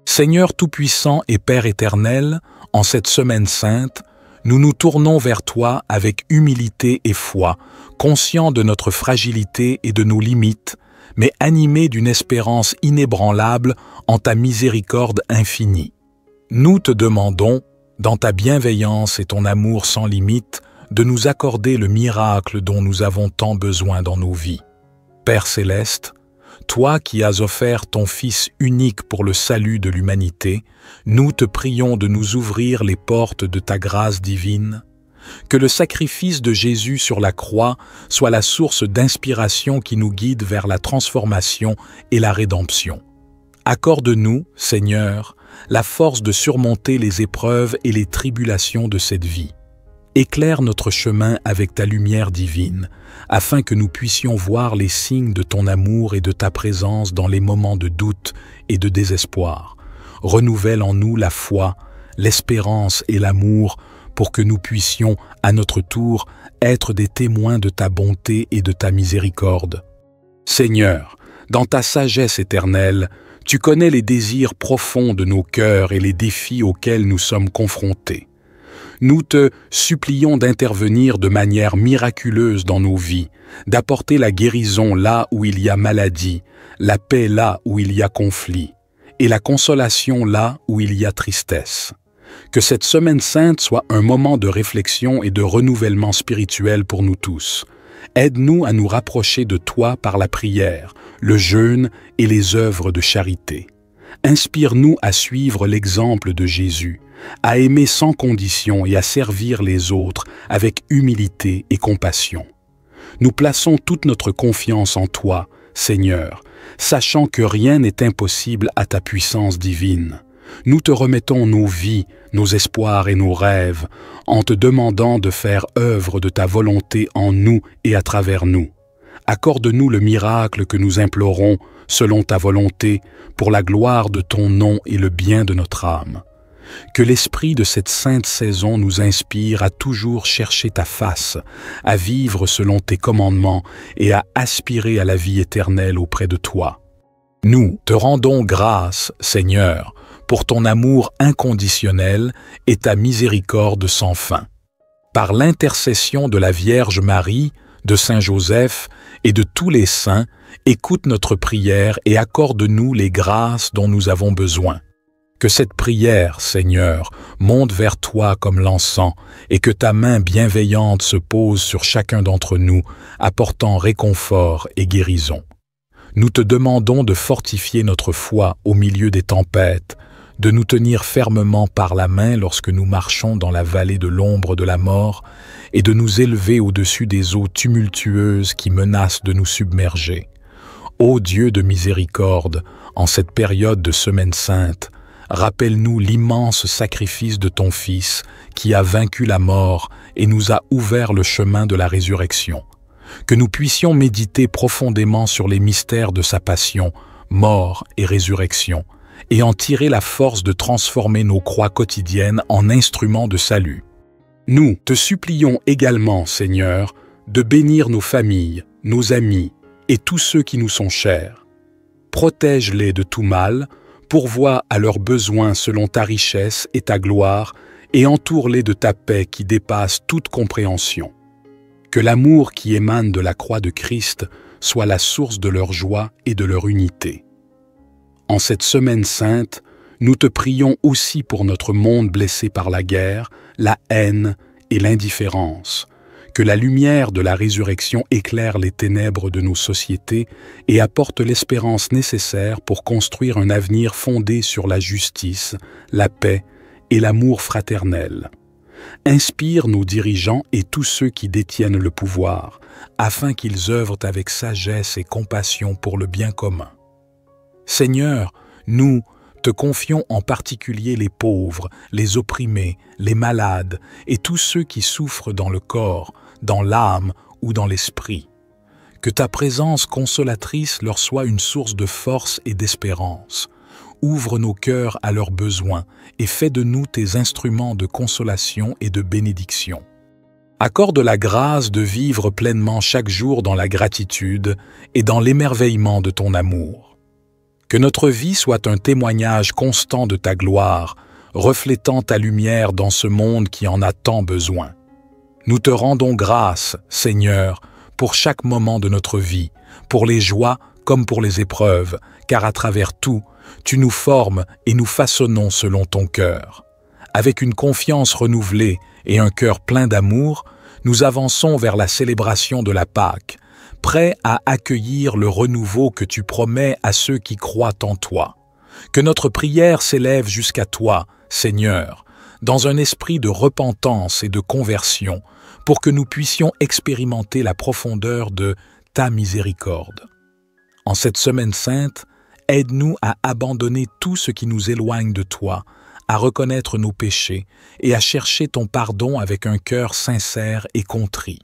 Seigneur Tout-Puissant et Père éternel, en cette semaine sainte, nous nous tournons vers toi avec humilité et foi, conscients de notre fragilité et de nos limites, mais animés d'une espérance inébranlable en ta miséricorde infinie. Nous te demandons, dans ta bienveillance et ton amour sans limite, de nous accorder le miracle dont nous avons tant besoin dans nos vies. Père céleste, toi qui as offert ton Fils unique pour le salut de l'humanité, nous te prions de nous ouvrir les portes de ta grâce divine. Que le sacrifice de Jésus sur la croix soit la source d'inspiration qui nous guide vers la transformation et la rédemption. Accorde-nous, Seigneur, la force de surmonter les épreuves et les tribulations de cette vie. Éclaire notre chemin avec ta lumière divine, afin que nous puissions voir les signes de ton amour et de ta présence dans les moments de doute et de désespoir. Renouvelle en nous la foi, l'espérance et l'amour pour que nous puissions, à notre tour, être des témoins de ta bonté et de ta miséricorde. Seigneur, dans ta sagesse éternelle, tu connais les désirs profonds de nos cœurs et les défis auxquels nous sommes confrontés. Nous te supplions d'intervenir de manière miraculeuse dans nos vies, d'apporter la guérison là où il y a maladie, la paix là où il y a conflit, et la consolation là où il y a tristesse. Que cette semaine sainte soit un moment de réflexion et de renouvellement spirituel pour nous tous. Aide-nous à nous rapprocher de toi par la prière, le jeûne et les œuvres de charité. Inspire-nous à suivre l'exemple de Jésus, à aimer sans condition et à servir les autres avec humilité et compassion. Nous plaçons toute notre confiance en toi, Seigneur, sachant que rien n'est impossible à ta puissance divine. Nous te remettons nos vies, nos espoirs et nos rêves, en te demandant de faire œuvre de ta volonté en nous et à travers nous. Accorde-nous le miracle que nous implorons, selon ta volonté, pour la gloire de ton nom et le bien de notre âme. Que l'esprit de cette sainte saison nous inspire à toujours chercher ta face, à vivre selon tes commandements et à aspirer à la vie éternelle auprès de toi. Nous te rendons grâce, Seigneur, pour ton amour inconditionnel et ta miséricorde sans fin. Par l'intercession de la Vierge Marie, de Saint Joseph et de tous les saints, écoute notre prière et accorde-nous les grâces dont nous avons besoin. Que cette prière, Seigneur, monte vers toi comme l'encens et que ta main bienveillante se pose sur chacun d'entre nous, apportant réconfort et guérison. Nous te demandons de fortifier notre foi au milieu des tempêtes, de nous tenir fermement par la main lorsque nous marchons dans la vallée de l'ombre de la mort et de nous élever au-dessus des eaux tumultueuses qui menacent de nous submerger. Ô Dieu de miséricorde, en cette période de Semaine Sainte, rappelle-nous l'immense sacrifice de ton Fils qui a vaincu la mort et nous a ouvert le chemin de la résurrection. Que nous puissions méditer profondément sur les mystères de sa passion, mort et résurrection, et en tirer la force de transformer nos croix quotidiennes en instruments de salut. Nous te supplions également, Seigneur, de bénir nos familles, nos amis et tous ceux qui nous sont chers. Protège-les de tout mal, pourvois à leurs besoins selon ta richesse et ta gloire, et entoure-les de ta paix qui dépasse toute compréhension. Que l'amour qui émane de la croix de Christ soit la source de leur joie et de leur unité. En cette semaine sainte, nous te prions aussi pour notre monde blessé par la guerre, la haine et l'indifférence. Que la lumière de la résurrection éclaire les ténèbres de nos sociétés et apporte l'espérance nécessaire pour construire un avenir fondé sur la justice, la paix et l'amour fraternel. Inspire nos dirigeants et tous ceux qui détiennent le pouvoir, afin qu'ils œuvrent avec sagesse et compassion pour le bien commun. Seigneur, nous te confions en particulier les pauvres, les opprimés, les malades et tous ceux qui souffrent dans le corps, dans l'âme ou dans l'esprit. Que ta présence consolatrice leur soit une source de force et d'espérance. Ouvre nos cœurs à leurs besoins et fais de nous tes instruments de consolation et de bénédiction. Accorde la grâce de vivre pleinement chaque jour dans la gratitude et dans l'émerveillement de ton amour. Que notre vie soit un témoignage constant de ta gloire, reflétant ta lumière dans ce monde qui en a tant besoin. Nous te rendons grâce, Seigneur, pour chaque moment de notre vie, pour les joies comme pour les épreuves, car à travers tout, tu nous formes et nous façonnons selon ton cœur. Avec une confiance renouvelée et un cœur plein d'amour, nous avançons vers la célébration de la Pâque, prêts à accueillir le renouveau que tu promets à ceux qui croient en toi. Que notre prière s'élève jusqu'à toi, Seigneur, dans un esprit de repentance et de conversion, pour que nous puissions expérimenter la profondeur de ta miséricorde. En cette semaine sainte, aide-nous à abandonner tout ce qui nous éloigne de toi, à reconnaître nos péchés et à chercher ton pardon avec un cœur sincère et contrit.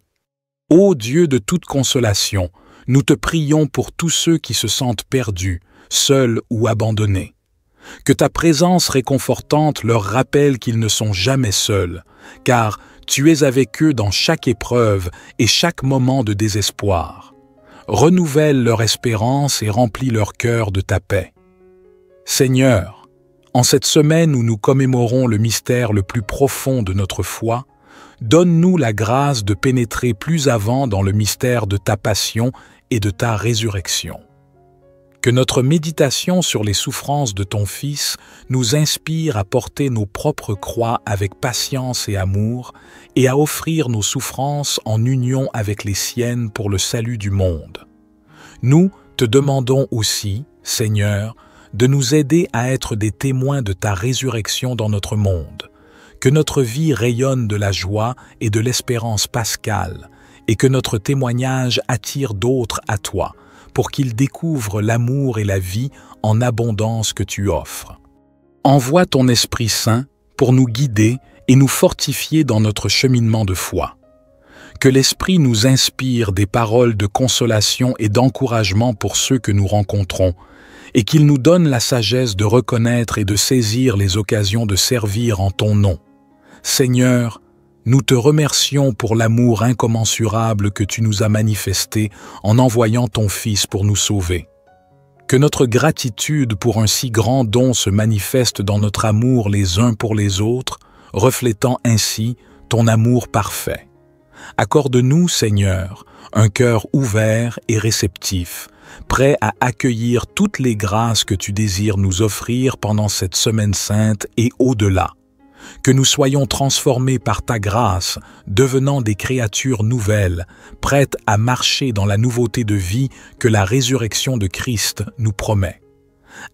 Ô Dieu de toute consolation, nous te prions pour tous ceux qui se sentent perdus, seuls ou abandonnés. Que ta présence réconfortante leur rappelle qu'ils ne sont jamais seuls, car tu es avec eux dans chaque épreuve et chaque moment de désespoir. Renouvelle leur espérance et remplis leur cœur de ta paix. Seigneur, en cette semaine où nous commémorons le mystère le plus profond de notre foi, donne-nous la grâce de pénétrer plus avant dans le mystère de ta passion et de ta résurrection. Que notre méditation sur les souffrances de ton Fils nous inspire à porter nos propres croix avec patience et amour et à offrir nos souffrances en union avec les siennes pour le salut du monde. Nous te demandons aussi, Seigneur, de nous aider à être des témoins de ta résurrection dans notre monde. Que notre vie rayonne de la joie et de l'espérance pascale, et que notre témoignage attire d'autres à toi, pour qu'ils découvrent l'amour et la vie en abondance que tu offres. Envoie ton Esprit Saint pour nous guider et nous fortifier dans notre cheminement de foi. Que l'Esprit nous inspire des paroles de consolation et d'encouragement pour ceux que nous rencontrons, et qu'il nous donne la sagesse de reconnaître et de saisir les occasions de servir en ton nom. Seigneur, nous te remercions pour l'amour incommensurable que tu nous as manifesté en envoyant ton Fils pour nous sauver. Que notre gratitude pour un si grand don se manifeste dans notre amour les uns pour les autres, reflétant ainsi ton amour parfait. Accorde-nous, Seigneur, un cœur ouvert et réceptif, prêt à accueillir toutes les grâces que tu désires nous offrir pendant cette semaine sainte et au-delà. Que nous soyons transformés par ta grâce, devenant des créatures nouvelles, prêtes à marcher dans la nouveauté de vie que la résurrection de Christ nous promet.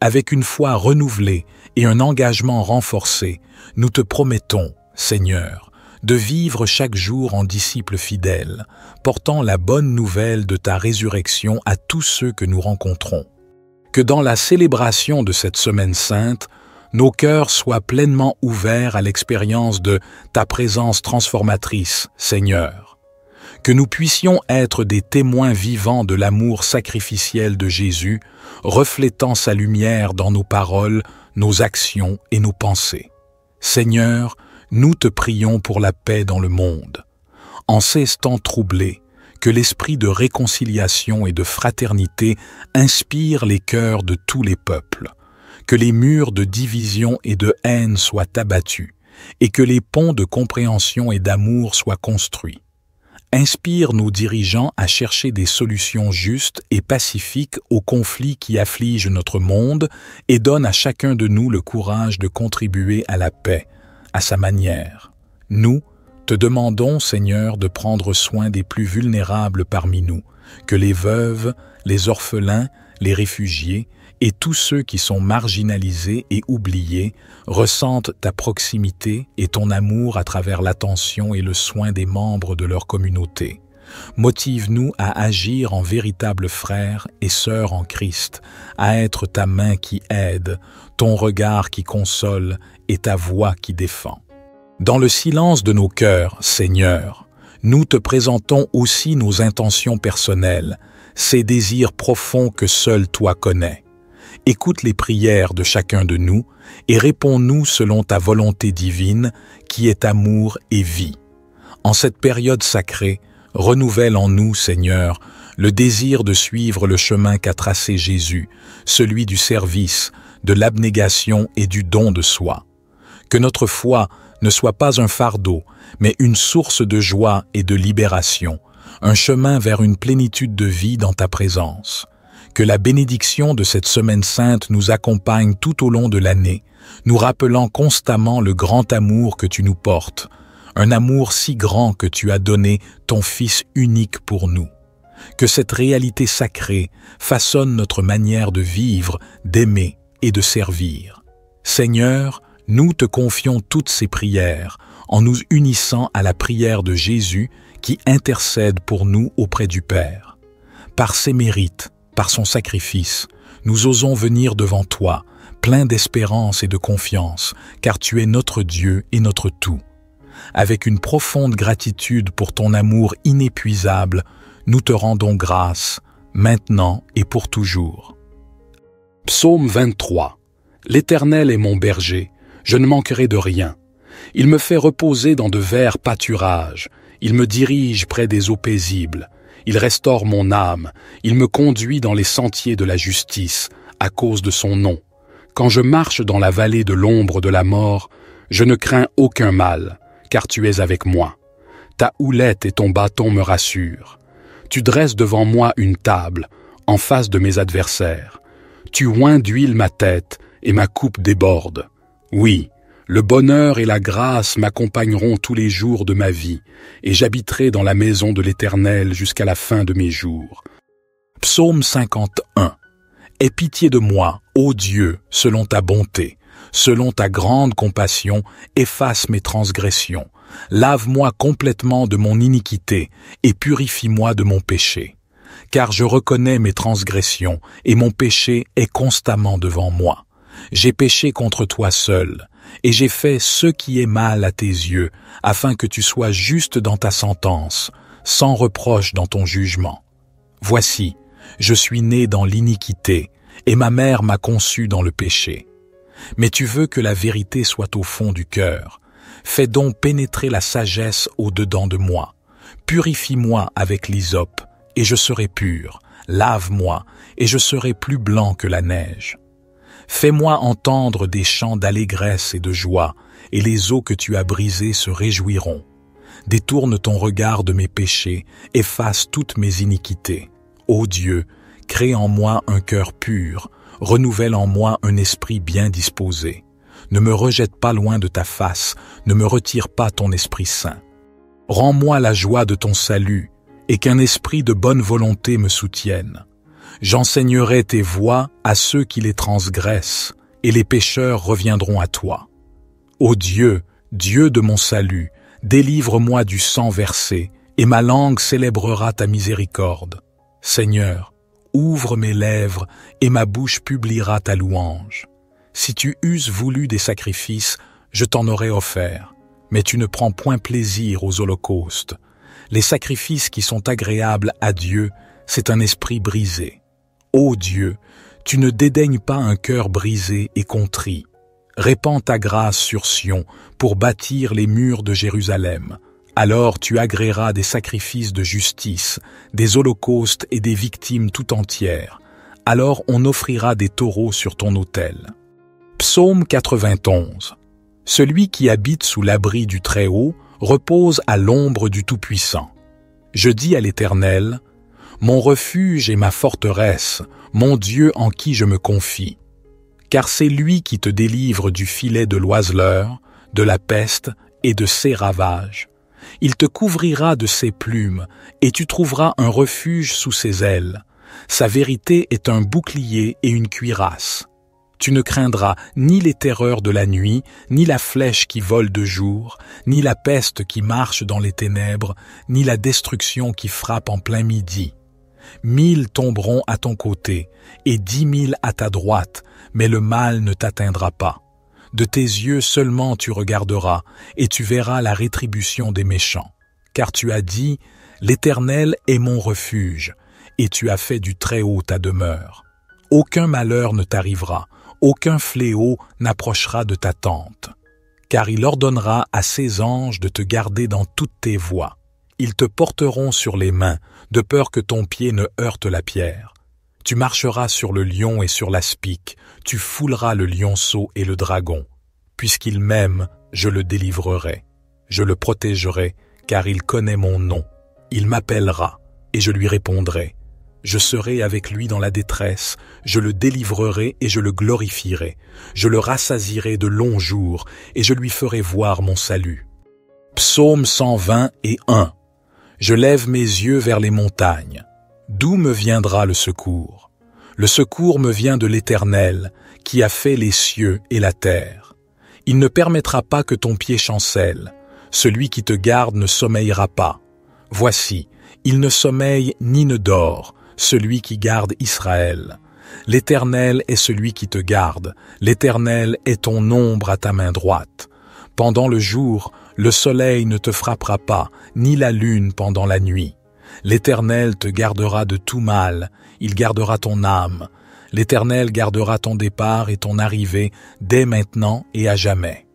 Avec une foi renouvelée et un engagement renforcé, nous te promettons, Seigneur, de vivre chaque jour en disciples fidèles, portant la bonne nouvelle de ta résurrection à tous ceux que nous rencontrons. Que dans la célébration de cette semaine sainte, nos cœurs soient pleinement ouverts à l'expérience de ta présence transformatrice, Seigneur. Que nous puissions être des témoins vivants de l'amour sacrificiel de Jésus, reflétant sa lumière dans nos paroles, nos actions et nos pensées. Seigneur, nous te prions pour la paix dans le monde. En ces temps troublés, que l'esprit de réconciliation et de fraternité inspire les cœurs de tous les peuples. Que les murs de division et de haine soient abattus, et que les ponts de compréhension et d'amour soient construits. Inspire nos dirigeants à chercher des solutions justes et pacifiques aux conflits qui affligent notre monde et donne à chacun de nous le courage de contribuer à la paix, à sa manière. Nous te demandons, Seigneur, de prendre soin des plus vulnérables parmi nous, que les veuves, les orphelins, les réfugiés et tous ceux qui sont marginalisés et oubliés ressentent ta proximité et ton amour à travers l'attention et le soin des membres de leur communauté. Motive-nous à agir en véritables frères et sœurs en Christ, à être ta main qui aide, ton regard qui console et ta voix qui défend. Dans le silence de nos cœurs, Seigneur, nous te présentons aussi nos intentions personnelles, ces désirs profonds que seul toi connais. Écoute les prières de chacun de nous et réponds-nous selon ta volonté divine qui est amour et vie. En cette période sacrée, renouvelle en nous, Seigneur, le désir de suivre le chemin qu'a tracé Jésus, celui du service, de l'abnégation et du don de soi. Que notre foi ne soit pas un fardeau, mais une source de joie et de libération, un chemin vers une plénitude de vie dans ta présence. Que la bénédiction de cette semaine sainte nous accompagne tout au long de l'année, nous rappelant constamment le grand amour que tu nous portes, un amour si grand que tu as donné ton Fils unique pour nous. Que cette réalité sacrée façonne notre manière de vivre, d'aimer et de servir. Seigneur, nous te confions toutes ces prières en nous unissant à la prière de Jésus qui intercède pour nous auprès du Père. Par ses mérites, par son sacrifice, nous osons venir devant toi, pleins d'espérance et de confiance, car tu es notre Dieu et notre tout. Avec une profonde gratitude pour ton amour inépuisable, nous te rendons grâce, maintenant et pour toujours. Psaume 23. L'Éternel est mon berger, je ne manquerai de rien. Il me fait reposer dans de verts pâturages, il me dirige près des eaux paisibles, il restaure mon âme, il me conduit dans les sentiers de la justice, à cause de son nom. Quand je marche dans la vallée de l'ombre de la mort, je ne crains aucun mal, car tu es avec moi. Ta houlette et ton bâton me rassurent. Tu dresses devant moi une table, en face de mes adversaires. Tu oins d'huile ma tête, et ma coupe déborde. Oui, le bonheur et la grâce m'accompagneront tous les jours de ma vie, et j'habiterai dans la maison de l'Éternel jusqu'à la fin de mes jours. Psaume 51. Aie pitié de moi, ô Dieu, selon ta bonté. Selon ta grande compassion, efface mes transgressions. Lave-moi complètement de mon iniquité et purifie-moi de mon péché. Car je reconnais mes transgressions et mon péché est constamment devant moi. J'ai péché contre toi seul, et j'ai fait ce qui est mal à tes yeux, afin que tu sois juste dans ta sentence, sans reproche dans ton jugement. Voici, je suis né dans l'iniquité, et ma mère m'a conçu dans le péché. Mais tu veux que la vérité soit au fond du cœur. Fais donc pénétrer la sagesse au-dedans de moi. Purifie-moi avec l'hysope, et je serai pur. Lave-moi, et je serai plus blanc que la neige. Fais-moi entendre des chants d'allégresse et de joie, et les eaux que tu as brisées se réjouiront. Détourne ton regard de mes péchés, efface toutes mes iniquités. Ô Dieu, crée en moi un cœur pur, renouvelle en moi un esprit bien disposé. Ne me rejette pas loin de ta face, ne me retire pas ton Esprit Saint. Rends-moi la joie de ton salut, et qu'un esprit de bonne volonté me soutienne. J'enseignerai tes voies à ceux qui les transgressent, et les pécheurs reviendront à toi. Ô Dieu, Dieu de mon salut, délivre-moi du sang versé, et ma langue célébrera ta miséricorde. Seigneur, ouvre mes lèvres, et ma bouche publiera ta louange. Si tu eusses voulu des sacrifices, je t'en aurais offert, mais tu ne prends point plaisir aux holocaustes. Les sacrifices qui sont agréables à Dieu, c'est un esprit brisé. Ô Dieu, tu ne dédaignes pas un cœur brisé et contrit. Répands ta grâce sur Sion pour bâtir les murs de Jérusalem. Alors tu agréeras des sacrifices de justice, des holocaustes et des victimes tout entières. Alors on offrira des taureaux sur ton autel. Psaume 91. Celui qui habite sous l'abri du Très-Haut repose à l'ombre du Tout-Puissant. Je dis à l'Éternel, mon refuge et ma forteresse, mon Dieu en qui je me confie. Car c'est lui qui te délivre du filet de l'oiseleur, de la peste et de ses ravages. Il te couvrira de ses plumes, et tu trouveras un refuge sous ses ailes. Sa vérité est un bouclier et une cuirasse. Tu ne craindras ni les terreurs de la nuit, ni la flèche qui vole de jour, ni la peste qui marche dans les ténèbres, ni la destruction qui frappe en plein midi. 1000 tomberont à ton côté, et 10 000 à ta droite, mais le mal ne t'atteindra pas. De tes yeux seulement tu regarderas, et tu verras la rétribution des méchants. Car tu as dit, l'Éternel est mon refuge, et tu as fait du Très-Haut ta demeure. Aucun malheur ne t'arrivera, aucun fléau n'approchera de ta tente. Car il ordonnera à ses anges de te garder dans toutes tes voies. Ils te porteront sur les mains, de peur que ton pied ne heurte la pierre. Tu marcheras sur le lion et sur l'aspic, tu fouleras le lionceau et le dragon. Puisqu'il m'aime, je le délivrerai. Je le protégerai, car il connaît mon nom. Il m'appellera, et je lui répondrai. Je serai avec lui dans la détresse, je le délivrerai et je le glorifierai. Je le rassasierai de longs jours, et je lui ferai voir mon salut. Psaume 121. Je lève mes yeux vers les montagnes. D'où me viendra le secours? Le secours me vient de l'Éternel, qui a fait les cieux et la terre. Il ne permettra pas que ton pied chancelle. Celui qui te garde ne sommeillera pas. Voici, il ne sommeille ni ne dort, celui qui garde Israël. L'Éternel est celui qui te garde. L'Éternel est ton ombre à ta main droite. Pendant le jour, le soleil ne te frappera pas, ni la lune pendant la nuit. L'Éternel te gardera de tout mal, il gardera ton âme. L'Éternel gardera ton départ et ton arrivée dès maintenant et à jamais.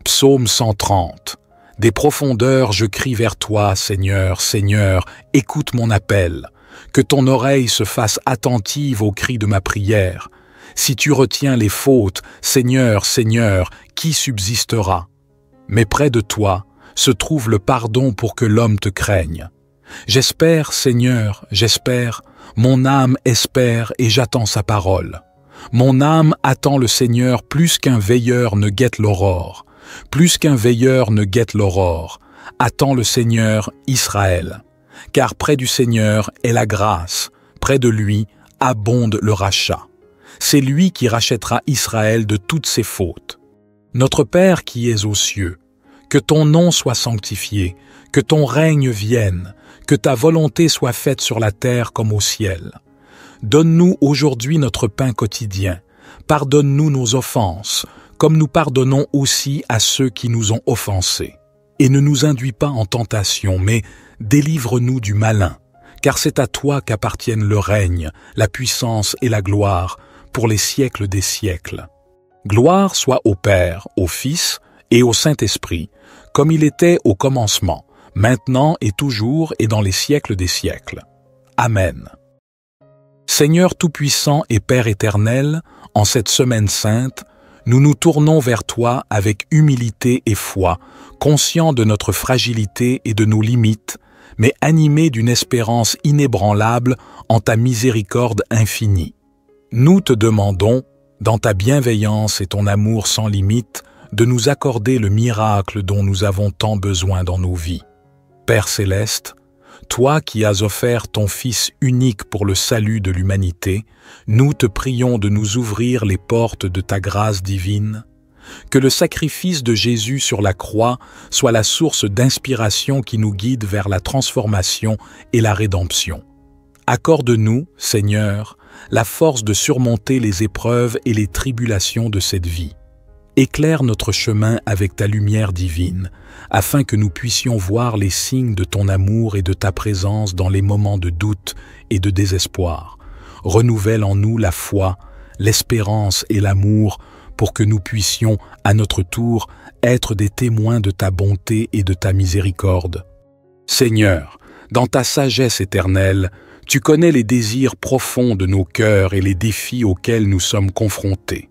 Psaume 130. Des profondeurs je crie vers toi, Seigneur, Seigneur, écoute mon appel. Que ton oreille se fasse attentive au cri de ma prière. Si tu retiens les fautes, Seigneur, Seigneur, qui subsistera? Mais près de toi se trouve le pardon pour que l'homme te craigne. J'espère, Seigneur, j'espère, mon âme espère et j'attends sa parole. Mon âme attend le Seigneur plus qu'un veilleur ne guette l'aurore. Plus qu'un veilleur ne guette l'aurore. Attends le Seigneur, Israël. Car près du Seigneur est la grâce, près de lui abonde le rachat. C'est lui qui rachètera Israël de toutes ses fautes. Notre Père qui es aux cieux, que ton nom soit sanctifié, que ton règne vienne, que ta volonté soit faite sur la terre comme au ciel. Donne-nous aujourd'hui notre pain quotidien. Pardonne-nous nos offenses, comme nous pardonnons aussi à ceux qui nous ont offensés. Et ne nous induis pas en tentation, mais délivre-nous du malin, car c'est à toi qu'appartiennent le règne, la puissance et la gloire, pour les siècles des siècles. Gloire soit au Père, au Fils et au Saint-Esprit, comme il était au commencement, maintenant et toujours et dans les siècles des siècles. Amen. Seigneur Tout-Puissant et Père éternel, en cette semaine sainte, nous nous tournons vers toi avec humilité et foi, conscients de notre fragilité et de nos limites, mais animés d'une espérance inébranlable en ta miséricorde infinie. Nous te demandons, dans ta bienveillance et ton amour sans limite, de nous accorder le miracle dont nous avons tant besoin dans nos vies. Père céleste, toi qui as offert ton Fils unique pour le salut de l'humanité, nous te prions de nous ouvrir les portes de ta grâce divine. Que le sacrifice de Jésus sur la croix soit la source d'inspiration qui nous guide vers la transformation et la rédemption. Accorde-nous, Seigneur, la force de surmonter les épreuves et les tribulations de cette vie. Éclaire notre chemin avec ta lumière divine, afin que nous puissions voir les signes de ton amour et de ta présence dans les moments de doute et de désespoir. Renouvelle en nous la foi, l'espérance et l'amour pour que nous puissions, à notre tour, être des témoins de ta bonté et de ta miséricorde. Seigneur, dans ta sagesse éternelle, tu connais les désirs profonds de nos cœurs et les défis auxquels nous sommes confrontés.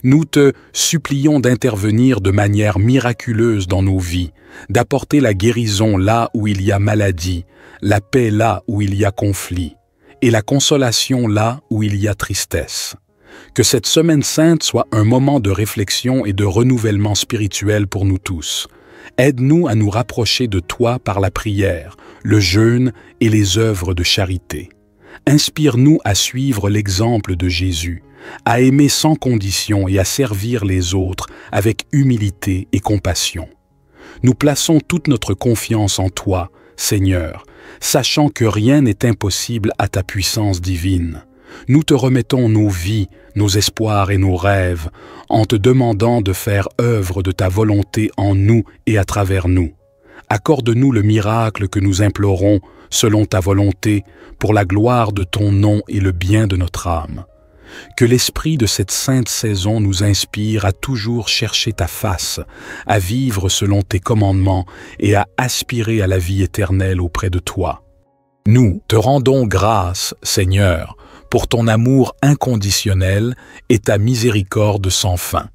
Nous te supplions d'intervenir de manière miraculeuse dans nos vies, d'apporter la guérison là où il y a maladie, la paix là où il y a conflit, et la consolation là où il y a tristesse. Que cette semaine sainte soit un moment de réflexion et de renouvellement spirituel pour nous tous. Aide-nous à nous rapprocher de toi par la prière, le jeûne et les œuvres de charité. Inspire-nous à suivre l'exemple de Jésus, à aimer sans condition et à servir les autres avec humilité et compassion. Nous plaçons toute notre confiance en toi, Seigneur, sachant que rien n'est impossible à ta puissance divine. Nous te remettons nos vies, nos espoirs et nos rêves, en te demandant de faire œuvre de ta volonté en nous et à travers nous. Accorde-nous le miracle que nous implorons, selon ta volonté, pour la gloire de ton nom et le bien de notre âme. Que l'esprit de cette sainte saison nous inspire à toujours chercher ta face, à vivre selon tes commandements et à aspirer à la vie éternelle auprès de toi. Nous te rendons grâce, Seigneur, pour ton amour inconditionnel et ta miséricorde sans fin.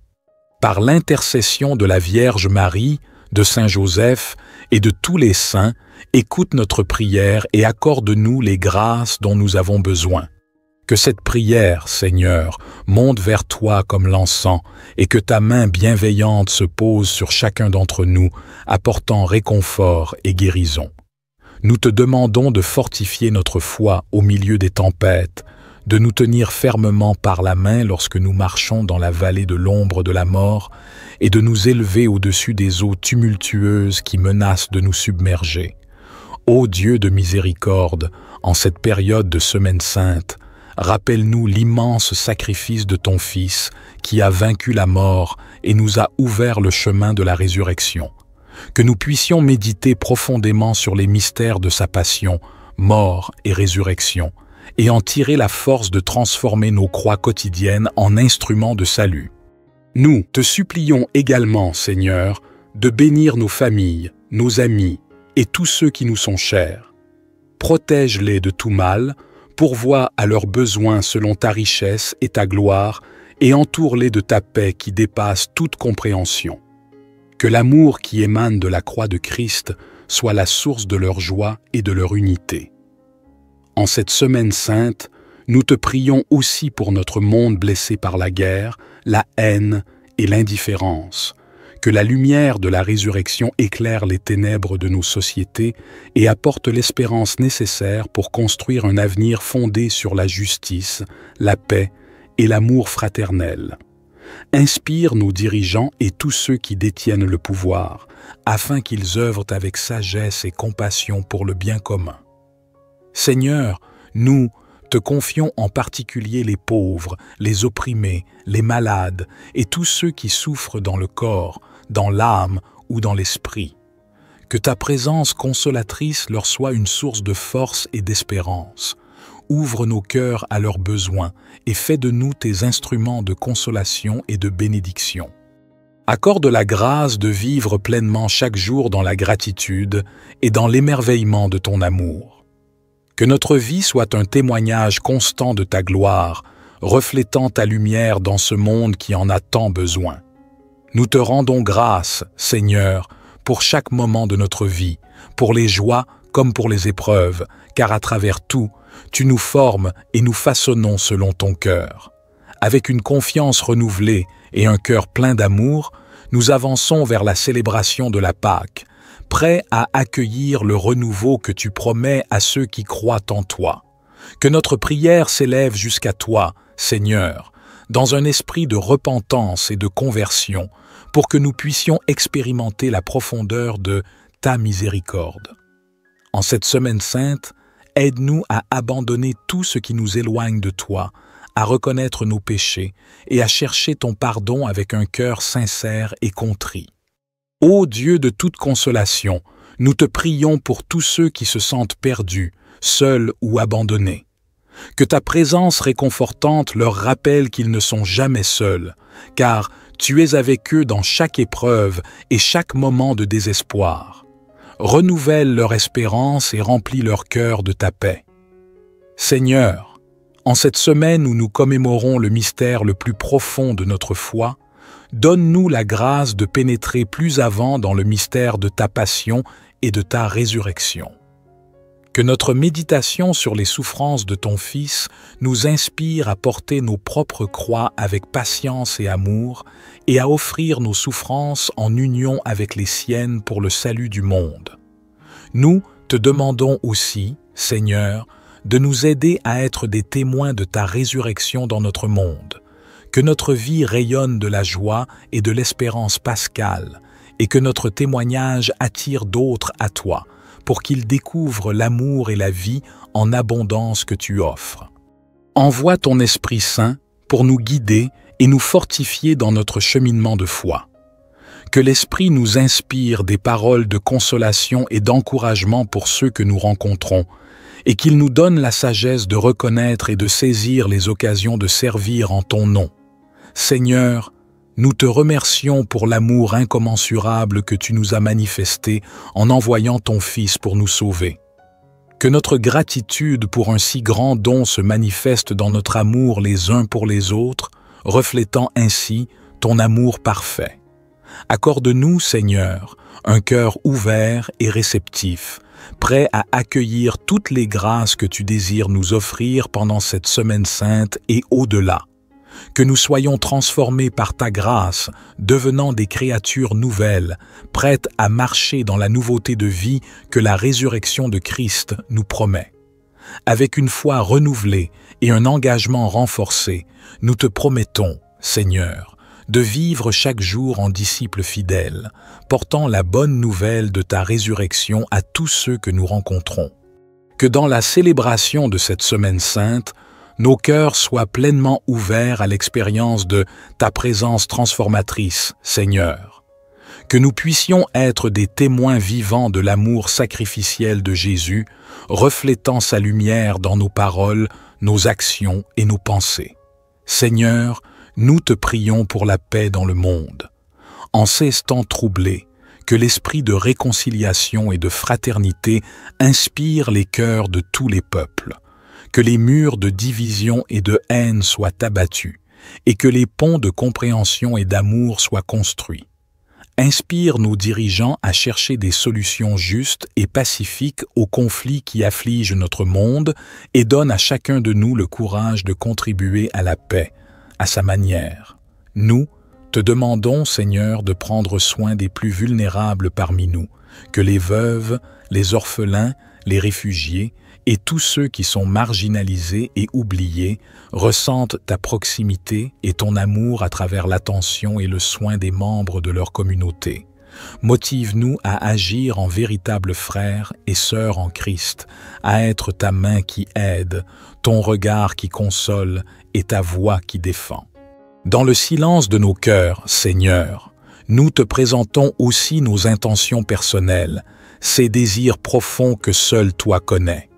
Par l'intercession de la Vierge Marie, de Saint Joseph et de tous les saints, écoute notre prière et accorde-nous les grâces dont nous avons besoin. Que cette prière, Seigneur, monte vers toi comme l'encens et que ta main bienveillante se pose sur chacun d'entre nous, apportant réconfort et guérison. Nous te demandons de fortifier notre foi au milieu des tempêtes, de nous tenir fermement par la main lorsque nous marchons dans la vallée de l'ombre de la mort et de nous élever au-dessus des eaux tumultueuses qui menacent de nous submerger. Ô Dieu de miséricorde, en cette période de Semaine sainte, rappelle-nous l'immense sacrifice de ton Fils qui a vaincu la mort et nous a ouvert le chemin de la résurrection. Que nous puissions méditer profondément sur les mystères de sa passion, mort et résurrection, et en tirer la force de transformer nos croix quotidiennes en instruments de salut. Nous te supplions également, Seigneur, de bénir nos familles, nos amis et tous ceux qui nous sont chers. Protège-les de tout mal, pourvois à leurs besoins selon ta richesse et ta gloire, et entoure-les de ta paix qui dépasse toute compréhension. Que l'amour qui émane de la croix de Christ soit la source de leur joie et de leur unité. En cette semaine sainte, nous te prions aussi pour notre monde blessé par la guerre, la haine et l'indifférence. Que la lumière de la résurrection éclaire les ténèbres de nos sociétés et apporte l'espérance nécessaire pour construire un avenir fondé sur la justice, la paix et l'amour fraternel. Inspire nos dirigeants et tous ceux qui détiennent le pouvoir, afin qu'ils œuvrent avec sagesse et compassion pour le bien commun. Seigneur, nous te confions en particulier les pauvres, les opprimés, les malades et tous ceux qui souffrent dans le corps, dans l'âme ou dans l'esprit. Que ta présence consolatrice leur soit une source de force et d'espérance. Ouvre nos cœurs à leurs besoins et fais de nous tes instruments de consolation et de bénédiction. Accorde la grâce de vivre pleinement chaque jour dans la gratitude et dans l'émerveillement de ton amour. Que notre vie soit un témoignage constant de ta gloire, reflétant ta lumière dans ce monde qui en a tant besoin. Nous te rendons grâce, Seigneur, pour chaque moment de notre vie, pour les joies comme pour les épreuves, car à travers tout, tu nous formes et nous façonnons selon ton cœur. Avec une confiance renouvelée et un cœur plein d'amour, nous avançons vers la célébration de la Pâque, prêts à accueillir le renouveau que tu promets à ceux qui croient en toi. Que notre prière s'élève jusqu'à toi, Seigneur, dans un esprit de repentance et de conversion, pour que nous puissions expérimenter la profondeur de ta miséricorde. En cette semaine sainte, aide-nous à abandonner tout ce qui nous éloigne de toi, à reconnaître nos péchés et à chercher ton pardon avec un cœur sincère et contrit. Ô Dieu de toute consolation, nous te prions pour tous ceux qui se sentent perdus, seuls ou abandonnés. Que ta présence réconfortante leur rappelle qu'ils ne sont jamais seuls, car tu es avec eux dans chaque épreuve et chaque moment de désespoir. Renouvelle leur espérance et remplis leur cœur de ta paix. Seigneur, en cette semaine où nous commémorons le mystère le plus profond de notre foi, donne-nous la grâce de pénétrer plus avant dans le mystère de ta passion et de ta résurrection. Que notre méditation sur les souffrances de ton Fils nous inspire à porter nos propres croix avec patience et amour et à offrir nos souffrances en union avec les siennes pour le salut du monde. Nous te demandons aussi, Seigneur, de nous aider à être des témoins de ta résurrection dans notre monde. Que notre vie rayonne de la joie et de l'espérance pascale et que notre témoignage attire d'autres à toi, pour qu'ils découvrent l'amour et la vie en abondance que tu offres. Envoie ton Esprit Saint pour nous guider et nous fortifier dans notre cheminement de foi. Que l'Esprit nous inspire des paroles de consolation et d'encouragement pour ceux que nous rencontrons, et qu'il nous donne la sagesse de reconnaître et de saisir les occasions de servir en ton nom. Seigneur, nous te remercions pour l'amour incommensurable que tu nous as manifesté en envoyant ton Fils pour nous sauver. Que notre gratitude pour un si grand don se manifeste dans notre amour les uns pour les autres, reflétant ainsi ton amour parfait. Accorde-nous, Seigneur, un cœur ouvert et réceptif, prêt à accueillir toutes les grâces que tu désires nous offrir pendant cette semaine sainte et au-delà. Que nous soyons transformés par ta grâce, devenant des créatures nouvelles, prêtes à marcher dans la nouveauté de vie que la résurrection de Christ nous promet. Avec une foi renouvelée et un engagement renforcé, nous te promettons, Seigneur, de vivre chaque jour en disciples fidèles, portant la bonne nouvelle de ta résurrection à tous ceux que nous rencontrons. Que dans la célébration de cette semaine sainte, nos cœurs soient pleinement ouverts à l'expérience de ta présence transformatrice, Seigneur. Que nous puissions être des témoins vivants de l'amour sacrificiel de Jésus, reflétant sa lumière dans nos paroles, nos actions et nos pensées. Seigneur, nous te prions pour la paix dans le monde. En ces temps troublés, que l'esprit de réconciliation et de fraternité inspire les cœurs de tous les peuples. Que les murs de division et de haine soient abattus, et que les ponts de compréhension et d'amour soient construits. Inspire nos dirigeants à chercher des solutions justes et pacifiques aux conflits qui affligent notre monde et donne à chacun de nous le courage de contribuer à la paix, à sa manière. Nous te demandons, Seigneur, de prendre soin des plus vulnérables parmi nous, que les veuves, les orphelins, les réfugiés et tous ceux qui sont marginalisés et oubliés ressentent ta proximité et ton amour à travers l'attention et le soin des membres de leur communauté. Motive-nous à agir en véritables frères et sœurs en Christ, à être ta main qui aide, ton regard qui console et ta voix qui défend. Dans le silence de nos cœurs, Seigneur, nous te présentons aussi nos intentions personnelles, ces désirs profonds que seul toi connais.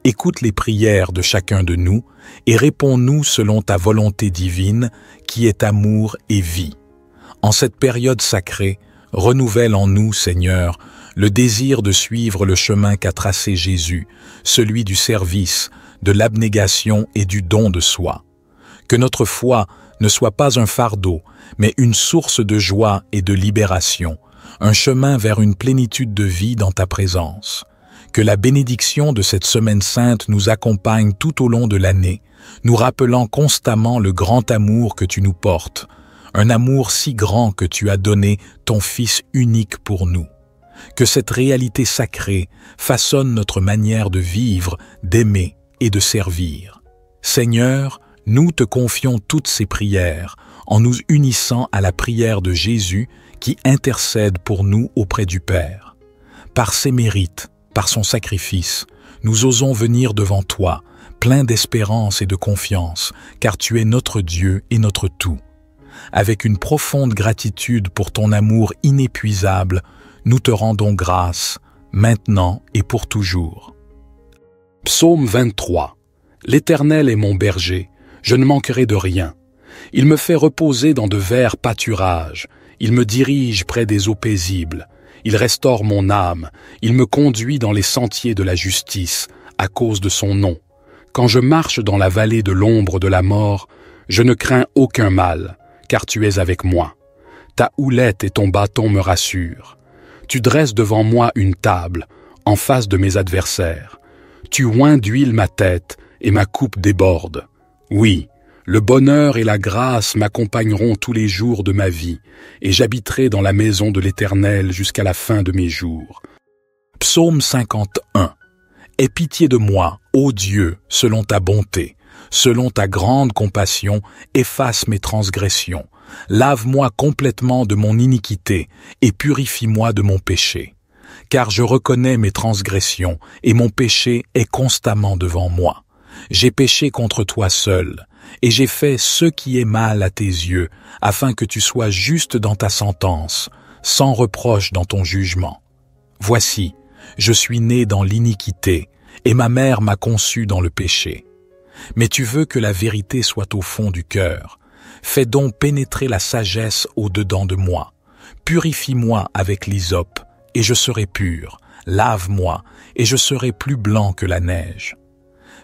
Écoute les prières de chacun de nous et réponds-nous selon ta volonté divine qui est amour et vie. En cette période sacrée, renouvelle en nous, Seigneur, le désir de suivre le chemin qu'a tracé Jésus, celui du service, de l'abnégation et du don de soi. Que notre foi ne soit pas un fardeau, mais une source de joie et de libération, un chemin vers une plénitude de vie dans ta présence. Que la bénédiction de cette semaine sainte nous accompagne tout au long de l'année, nous rappelant constamment le grand amour que tu nous portes, un amour si grand que tu as donné ton Fils unique pour nous. Que cette réalité sacrée façonne notre manière de vivre, d'aimer et de servir. Seigneur, nous te confions toutes ces prières en nous unissant à la prière de Jésus qui intercède pour nous auprès du Père. Par ses mérites, par son sacrifice, nous osons venir devant toi, pleins d'espérance et de confiance, car tu es notre Dieu et notre tout. Avec une profonde gratitude pour ton amour inépuisable, nous te rendons grâce, maintenant et pour toujours. Psaume 23. L'Éternel est mon berger, je ne manquerai de rien. Il me fait reposer dans de verts pâturages, il me dirige près des eaux paisibles. Il restaure mon âme, il me conduit dans les sentiers de la justice, à cause de son nom. Quand je marche dans la vallée de l'ombre de la mort, je ne crains aucun mal, car tu es avec moi. Ta houlette et ton bâton me rassurent. Tu dresses devant moi une table, en face de mes adversaires. Tu oins d'huile ma tête, et ma coupe déborde. Oui, le bonheur et la grâce m'accompagneront tous les jours de ma vie, et j'habiterai dans la maison de l'Éternel jusqu'à la fin de mes jours. Psaume 51. Aie pitié de moi, ô Dieu, selon ta bonté, selon ta grande compassion, efface mes transgressions. Lave-moi complètement de mon iniquité, et purifie-moi de mon péché. Car je reconnais mes transgressions, et mon péché est constamment devant moi. J'ai péché contre toi seul, et j'ai fait ce qui est mal à tes yeux, afin que tu sois juste dans ta sentence, sans reproche dans ton jugement. Voici, je suis né dans l'iniquité, et ma mère m'a conçu dans le péché. Mais tu veux que la vérité soit au fond du cœur. Fais donc pénétrer la sagesse au-dedans de moi. Purifie-moi avec l'hysope, et je serai pur. Lave-moi, et je serai plus blanc que la neige.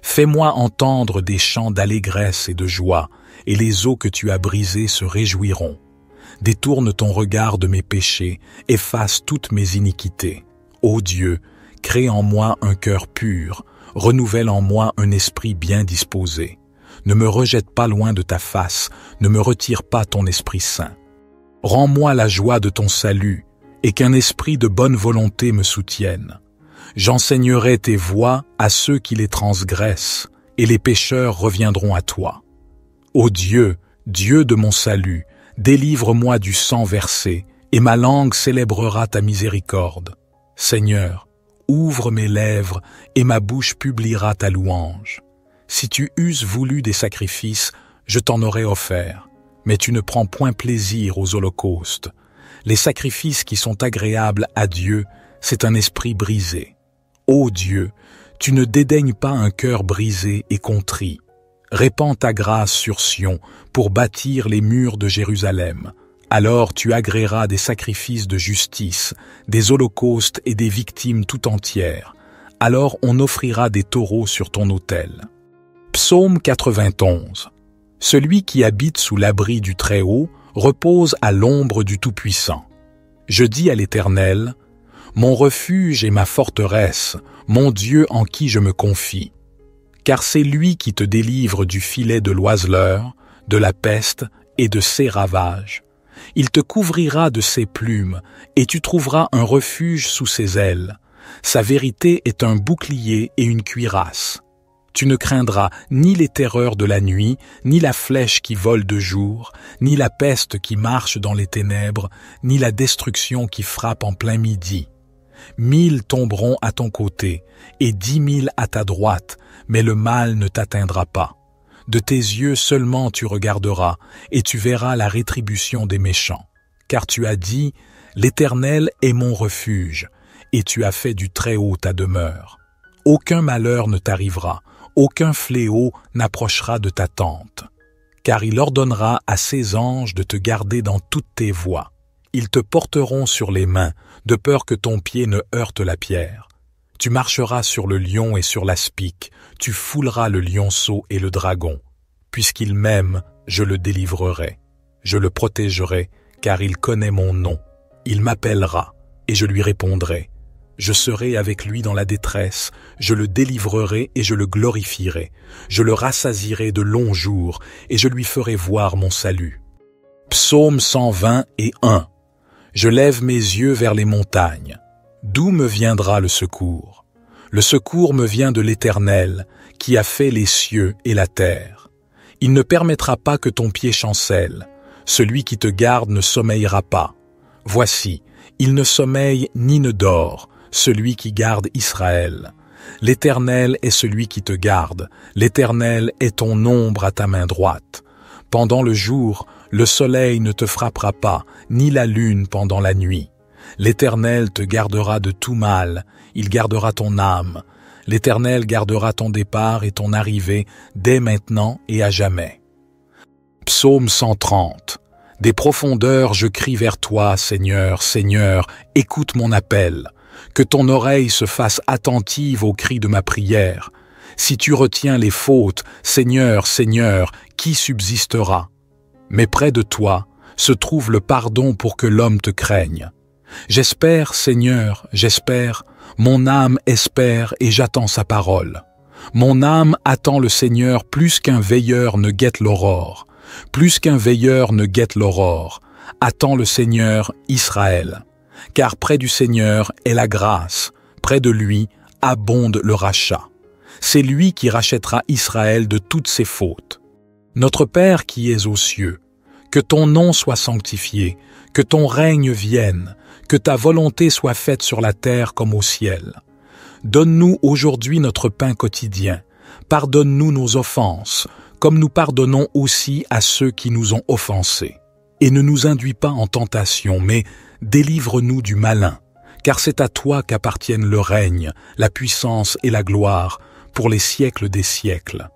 Fais-moi entendre des chants d'allégresse et de joie, et les eaux que tu as brisées se réjouiront. Détourne ton regard de mes péchés, efface toutes mes iniquités. Ô Dieu, crée en moi un cœur pur, renouvelle en moi un esprit bien disposé. Ne me rejette pas loin de ta face, ne me retire pas ton Esprit Saint. Rends-moi la joie de ton salut, et qu'un esprit de bonne volonté me soutienne. J'enseignerai tes voies à ceux qui les transgressent, et les pécheurs reviendront à toi. Ô Dieu, Dieu de mon salut, délivre-moi du sang versé, et ma langue célébrera ta miséricorde. Seigneur, ouvre mes lèvres, et ma bouche publiera ta louange. Si tu eusses voulu des sacrifices, je t'en aurais offert, mais tu ne prends point plaisir aux holocaustes. Les sacrifices qui sont agréables à Dieu, c'est un esprit brisé. Ô Dieu, tu ne dédaignes pas un cœur brisé et contrit. Répands ta grâce sur Sion pour bâtir les murs de Jérusalem. Alors tu agréeras des sacrifices de justice, des holocaustes et des victimes tout entières. Alors on offrira des taureaux sur ton autel. Psaume 91. Celui qui habite sous l'abri du Très-Haut repose à l'ombre du Tout-Puissant. Je dis à l'Éternel, mon refuge et ma forteresse, mon Dieu en qui je me confie. Car c'est lui qui te délivre du filet de l'oiseleur, de la peste et de ses ravages. Il te couvrira de ses plumes, et tu trouveras un refuge sous ses ailes. Sa vérité est un bouclier et une cuirasse. Tu ne craindras ni les terreurs de la nuit, ni la flèche qui vole de jour, ni la peste qui marche dans les ténèbres, ni la destruction qui frappe en plein midi. 1000 tomberont à ton côté, et 10 000 à ta droite, mais le mal ne t'atteindra pas. De tes yeux seulement tu regarderas, et tu verras la rétribution des méchants. Car tu as dit, l'Éternel est mon refuge, et tu as fait du Très-Haut ta demeure. Aucun malheur ne t'arrivera, aucun fléau n'approchera de ta tente. Car il ordonnera à ses anges de te garder dans toutes tes voies. Ils te porteront sur les mains, de peur que ton pied ne heurte la pierre. Tu marcheras sur le lion et sur l'aspic, tu fouleras le lionceau et le dragon. Puisqu'il m'aime, je le délivrerai. Je le protégerai, car il connaît mon nom. Il m'appellera, et je lui répondrai. Je serai avec lui dans la détresse, je le délivrerai et je le glorifierai. Je le rassasierai de longs jours, et je lui ferai voir mon salut. Psaume 121. Je lève mes yeux vers les montagnes. D'où me viendra le secours? Le secours me vient de l'Éternel, qui a fait les cieux et la terre. Il ne permettra pas que ton pied chancelle. Celui qui te garde ne sommeillera pas. Voici, il ne sommeille ni ne dort, celui qui garde Israël. L'Éternel est celui qui te garde, l'Éternel est ton ombre à ta main droite. Pendant le jour, le soleil ne te frappera pas, ni la lune pendant la nuit. L'Éternel te gardera de tout mal, il gardera ton âme. L'Éternel gardera ton départ et ton arrivée dès maintenant et à jamais. Psaume 130. Des profondeurs je crie vers toi, Seigneur, Seigneur, écoute mon appel. Que ton oreille se fasse attentive au cri de ma prière. Si tu retiens les fautes, Seigneur, Seigneur, qui subsistera? Mais près de toi se trouve le pardon pour que l'homme te craigne. J'espère, Seigneur, j'espère, mon âme espère et j'attends sa parole. Mon âme attend le Seigneur plus qu'un veilleur ne guette l'aurore. Plus qu'un veilleur ne guette l'aurore. Attends le Seigneur, Israël. Car près du Seigneur est la grâce, près de lui abonde le rachat. C'est lui qui rachètera Israël de toutes ses fautes. Notre Père qui es aux cieux, que ton nom soit sanctifié, que ton règne vienne, que ta volonté soit faite sur la terre comme au ciel. Donne-nous aujourd'hui notre pain quotidien. Pardonne-nous nos offenses, comme nous pardonnons aussi à ceux qui nous ont offensés. Et ne nous induis pas en tentation, mais délivre-nous du malin, car c'est à toi qu'appartiennent le règne, la puissance et la gloire, pour les siècles des siècles.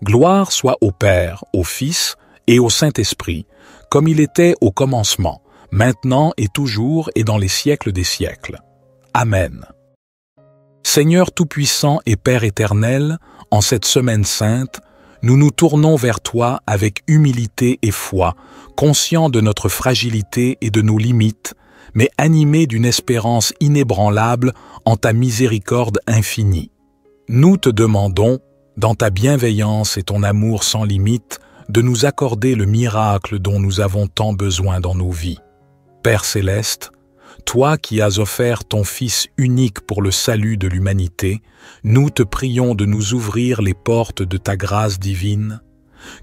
Gloire soit au Père, au Fils et au Saint-Esprit, comme il était au commencement, maintenant et toujours et dans les siècles des siècles. Amen. Seigneur Tout-Puissant et Père éternel, en cette semaine sainte, nous nous tournons vers toi avec humilité et foi, conscients de notre fragilité et de nos limites, mais animés d'une espérance inébranlable en ta miséricorde infinie. Nous te demandons, dans ta bienveillance et ton amour sans limite, de nous accorder le miracle dont nous avons tant besoin dans nos vies. Père céleste, toi qui as offert ton Fils unique pour le salut de l'humanité, nous te prions de nous ouvrir les portes de ta grâce divine.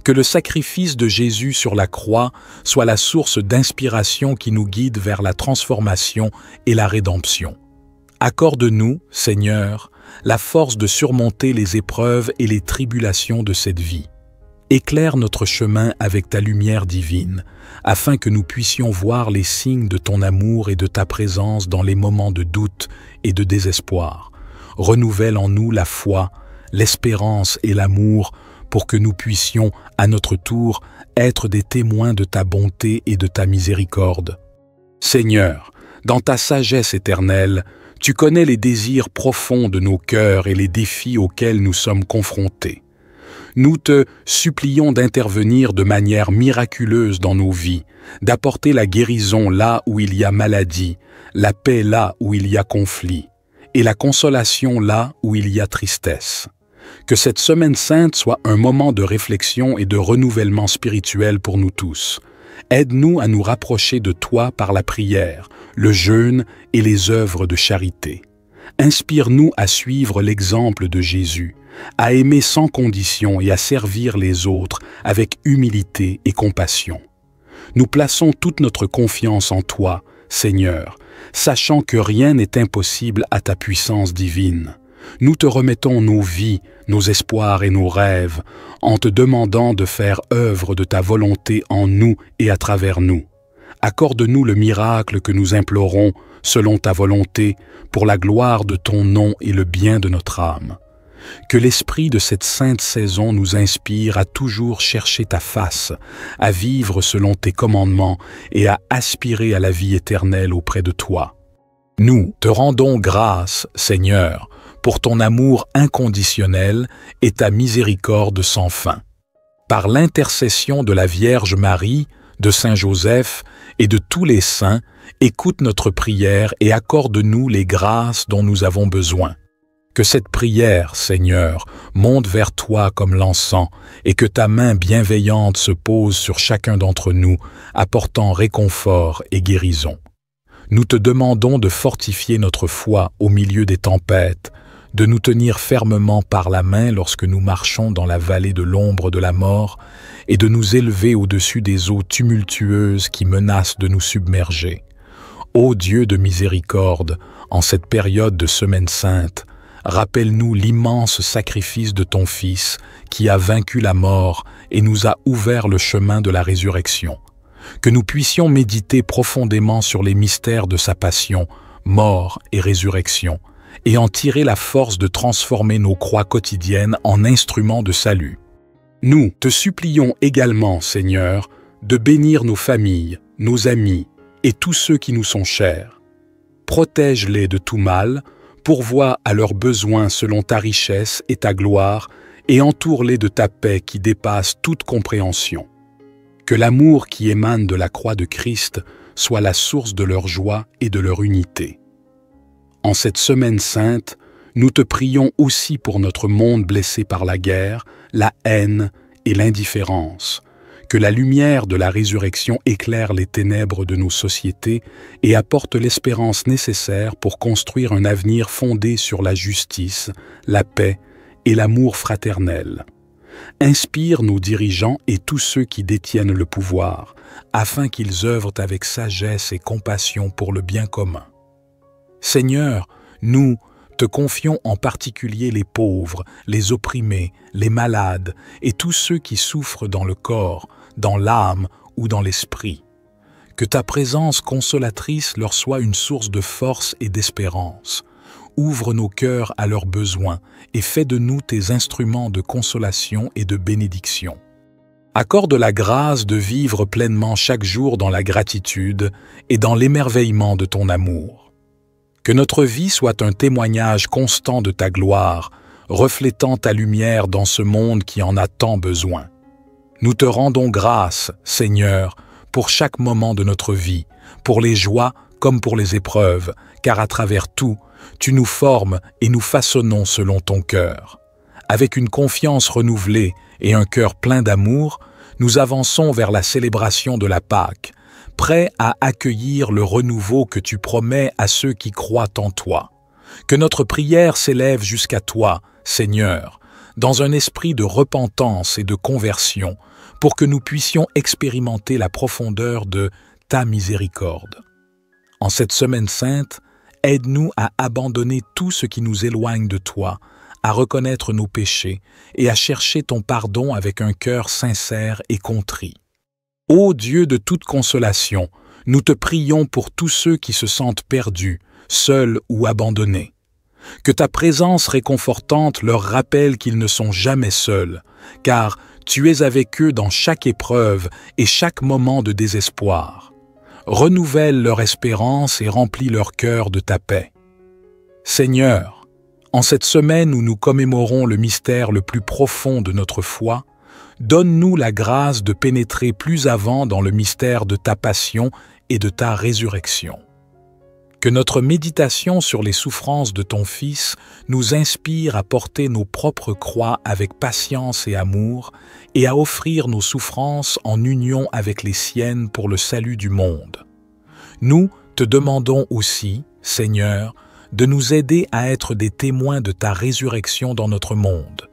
Que le sacrifice de Jésus sur la croix soit la source d'inspiration qui nous guide vers la transformation et la rédemption. Accorde-nous, Seigneur, la force de surmonter les épreuves et les tribulations de cette vie. Éclaire notre chemin avec ta lumière divine, afin que nous puissions voir les signes de ton amour et de ta présence dans les moments de doute et de désespoir. Renouvelle en nous la foi, l'espérance et l'amour pour que nous puissions, à notre tour, être des témoins de ta bonté et de ta miséricorde. Seigneur, dans ta sagesse éternelle, tu connais les désirs profonds de nos cœurs et les défis auxquels nous sommes confrontés. Nous te supplions d'intervenir de manière miraculeuse dans nos vies, d'apporter la guérison là où il y a maladie, la paix là où il y a conflit, et la consolation là où il y a tristesse. Que cette semaine sainte soit un moment de réflexion et de renouvellement spirituel pour nous tous. Aide-nous à nous rapprocher de toi par la prière, le jeûne et les œuvres de charité. Inspire-nous à suivre l'exemple de Jésus, à aimer sans condition et à servir les autres avec humilité et compassion. Nous plaçons toute notre confiance en toi, Seigneur, sachant que rien n'est impossible à ta puissance divine. Nous te remettons nos vies, nos espoirs et nos rêves, en te demandant de faire œuvre de ta volonté en nous et à travers nous. Accorde-nous le miracle que nous implorons, selon ta volonté, pour la gloire de ton nom et le bien de notre âme. Que l'esprit de cette sainte saison nous inspire à toujours chercher ta face, à vivre selon tes commandements et à aspirer à la vie éternelle auprès de toi. Nous te rendons grâce, Seigneur, pour ton amour inconditionnel et ta miséricorde sans fin. Par l'intercession de la Vierge Marie, de Saint Joseph et de tous les saints, écoute notre prière et accorde-nous les grâces dont nous avons besoin. Que cette prière, Seigneur, monte vers toi comme l'encens et que ta main bienveillante se pose sur chacun d'entre nous, apportant réconfort et guérison. Nous te demandons de fortifier notre foi au milieu des tempêtes, de nous tenir fermement par la main lorsque nous marchons dans la vallée de l'ombre de la mort et de nous élever au-dessus des eaux tumultueuses qui menacent de nous submerger. Ô Dieu de miséricorde, en cette période de Semaine Sainte, rappelle-nous l'immense sacrifice de ton Fils qui a vaincu la mort et nous a ouvert le chemin de la résurrection. Que nous puissions méditer profondément sur les mystères de sa passion, mort et résurrection, et en tirer la force de transformer nos croix quotidiennes en instruments de salut. Nous te supplions également, Seigneur, de bénir nos familles, nos amis et tous ceux qui nous sont chers. Protège-les de tout mal, pourvois à leurs besoins selon ta richesse et ta gloire, et entoure-les de ta paix qui dépasse toute compréhension. Que l'amour qui émane de la croix de Christ soit la source de leur joie et de leur unité. En cette semaine sainte, nous te prions aussi pour notre monde blessé par la guerre, la haine et l'indifférence. Que la lumière de la résurrection éclaire les ténèbres de nos sociétés et apporte l'espérance nécessaire pour construire un avenir fondé sur la justice, la paix et l'amour fraternel. Inspire nos dirigeants et tous ceux qui détiennent le pouvoir, afin qu'ils œuvrent avec sagesse et compassion pour le bien commun. Seigneur, nous te confions en particulier les pauvres, les opprimés, les malades et tous ceux qui souffrent dans le corps, dans l'âme ou dans l'esprit. Que ta présence consolatrice leur soit une source de force et d'espérance. Ouvre nos cœurs à leurs besoins et fais de nous tes instruments de consolation et de bénédiction. Accorde la grâce de vivre pleinement chaque jour dans la gratitude et dans l'émerveillement de ton amour. Que notre vie soit un témoignage constant de ta gloire, reflétant ta lumière dans ce monde qui en a tant besoin. Nous te rendons grâce, Seigneur, pour chaque moment de notre vie, pour les joies comme pour les épreuves, car à travers tout, tu nous formes et nous façonnons selon ton cœur. Avec une confiance renouvelée et un cœur plein d'amour, nous avançons vers la célébration de la Pâque, prêts à accueillir le renouveau que tu promets à ceux qui croient en toi. Que notre prière s'élève jusqu'à toi, Seigneur, dans un esprit de repentance et de conversion, pour que nous puissions expérimenter la profondeur de ta miséricorde. En cette semaine sainte, aide-nous à abandonner tout ce qui nous éloigne de toi, à reconnaître nos péchés et à chercher ton pardon avec un cœur sincère et contrit. Ô Dieu de toute consolation, nous te prions pour tous ceux qui se sentent perdus, seuls ou abandonnés. Que ta présence réconfortante leur rappelle qu'ils ne sont jamais seuls, car tu es avec eux dans chaque épreuve et chaque moment de désespoir. Renouvelle leur espérance et remplis leur cœur de ta paix. Seigneur, en cette semaine où nous commémorons le mystère le plus profond de notre foi, donne-nous la grâce de pénétrer plus avant dans le mystère de ta passion et de ta résurrection. Que notre méditation sur les souffrances de ton Fils nous inspire à porter nos propres croix avec patience et amour et à offrir nos souffrances en union avec les siennes pour le salut du monde. Nous te demandons aussi, Seigneur, de nous aider à être des témoins de ta résurrection dans notre monde.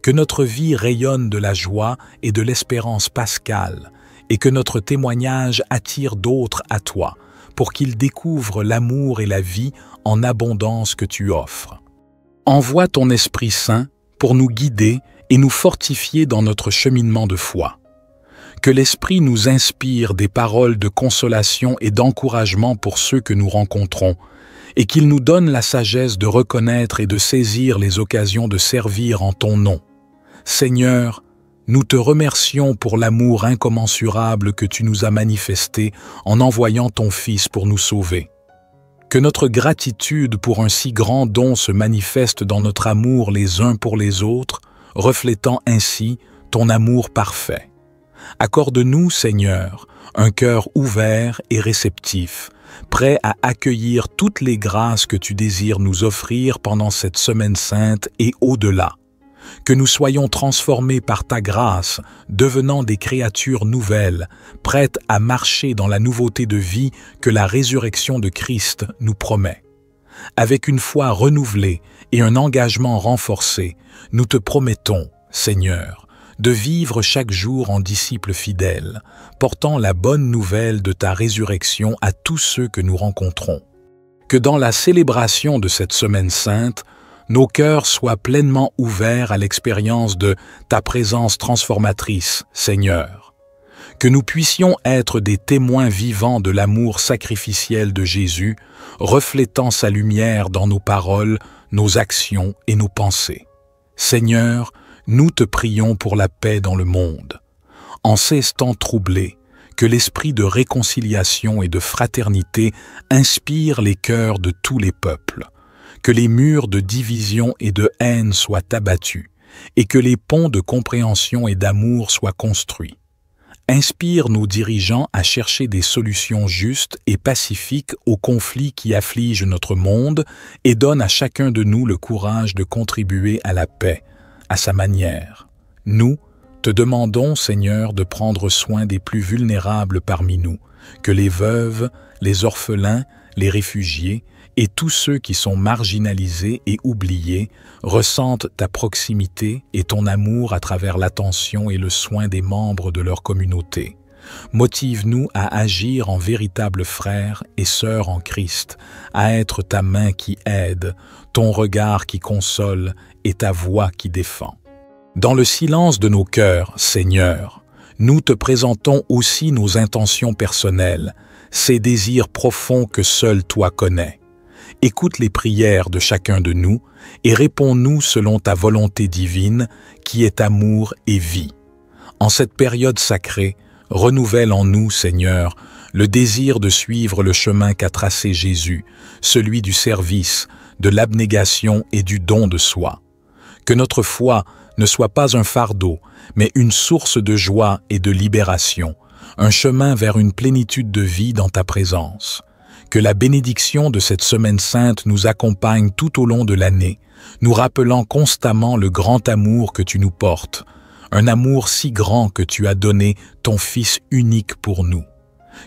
Que notre vie rayonne de la joie et de l'espérance pascale et que notre témoignage attire d'autres à toi, pour qu'ils découvrent l'amour et la vie en abondance que tu offres. Envoie ton Esprit Saint pour nous guider et nous fortifier dans notre cheminement de foi. Que l'Esprit nous inspire des paroles de consolation et d'encouragement pour ceux que nous rencontrons, et qu'il nous donne la sagesse de reconnaître et de saisir les occasions de servir en ton nom. Seigneur, nous te remercions pour l'amour incommensurable que tu nous as manifesté en envoyant ton Fils pour nous sauver. Que notre gratitude pour un si grand don se manifeste dans notre amour les uns pour les autres, reflétant ainsi ton amour parfait. Accorde-nous, Seigneur, un cœur ouvert et réceptif, prêt à accueillir toutes les grâces que tu désires nous offrir pendant cette semaine sainte et au-delà. Que nous soyons transformés par ta grâce, devenant des créatures nouvelles, prêtes à marcher dans la nouveauté de vie que la résurrection de Christ nous promet. Avec une foi renouvelée et un engagement renforcé, nous te promettons, Seigneur, de vivre chaque jour en disciples fidèles, portant la bonne nouvelle de ta résurrection à tous ceux que nous rencontrons. Que dans la célébration de cette semaine sainte, nos cœurs soient pleinement ouverts à l'expérience de ta présence transformatrice, Seigneur. Que nous puissions être des témoins vivants de l'amour sacrificiel de Jésus, reflétant sa lumière dans nos paroles, nos actions et nos pensées. Seigneur, nous te prions pour la paix dans le monde. En ces temps troublés, que l'esprit de réconciliation et de fraternité inspire les cœurs de tous les peuples. Que les murs de division et de haine soient abattus, et que les ponts de compréhension et d'amour soient construits. Inspire nos dirigeants à chercher des solutions justes et pacifiques aux conflits qui affligent notre monde et donne à chacun de nous le courage de contribuer à la paix, à sa manière. Nous te demandons, Seigneur, de prendre soin des plus vulnérables parmi nous, que les veuves, les orphelins, les réfugiés, et tous ceux qui sont marginalisés et oubliés ressentent ta proximité et ton amour à travers l'attention et le soin des membres de leur communauté. Motive-nous à agir en véritables frères et sœurs en Christ, à être ta main qui aide, ton regard qui console et ta voix qui défend. Dans le silence de nos cœurs, Seigneur, nous te présentons aussi nos intentions personnelles, ces désirs profonds que seul toi connais. Écoute les prières de chacun de nous et réponds-nous selon ta volonté divine qui est amour et vie. En cette période sacrée, renouvelle en nous, Seigneur, le désir de suivre le chemin qu'a tracé Jésus, celui du service, de l'abnégation et du don de soi. Que notre foi ne soit pas un fardeau, mais une source de joie et de libération, un chemin vers une plénitude de vie dans ta présence. Que la bénédiction de cette semaine sainte nous accompagne tout au long de l'année, nous rappelant constamment le grand amour que tu nous portes, un amour si grand que tu as donné ton Fils unique pour nous.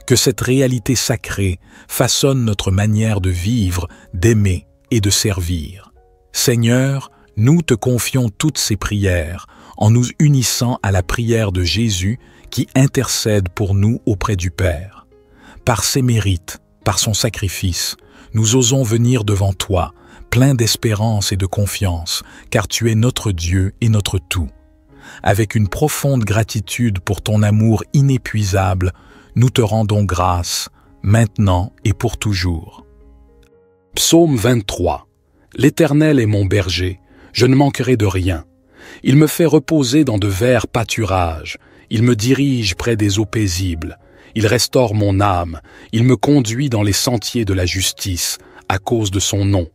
Que cette réalité sacrée façonne notre manière de vivre, d'aimer et de servir. Seigneur, nous te confions toutes ces prières en nous unissant à la prière de Jésus qui intercède pour nous auprès du Père. Par ses mérites, par son sacrifice, nous osons venir devant toi, pleins d'espérance et de confiance, car tu es notre Dieu et notre tout. Avec une profonde gratitude pour ton amour inépuisable, nous te rendons grâce, maintenant et pour toujours. Psaume 23. L'Éternel est mon berger, je ne manquerai de rien. Il me fait reposer dans de verts pâturages, il me dirige près des eaux paisibles. Il restaure mon âme, il me conduit dans les sentiers de la justice, à cause de son nom.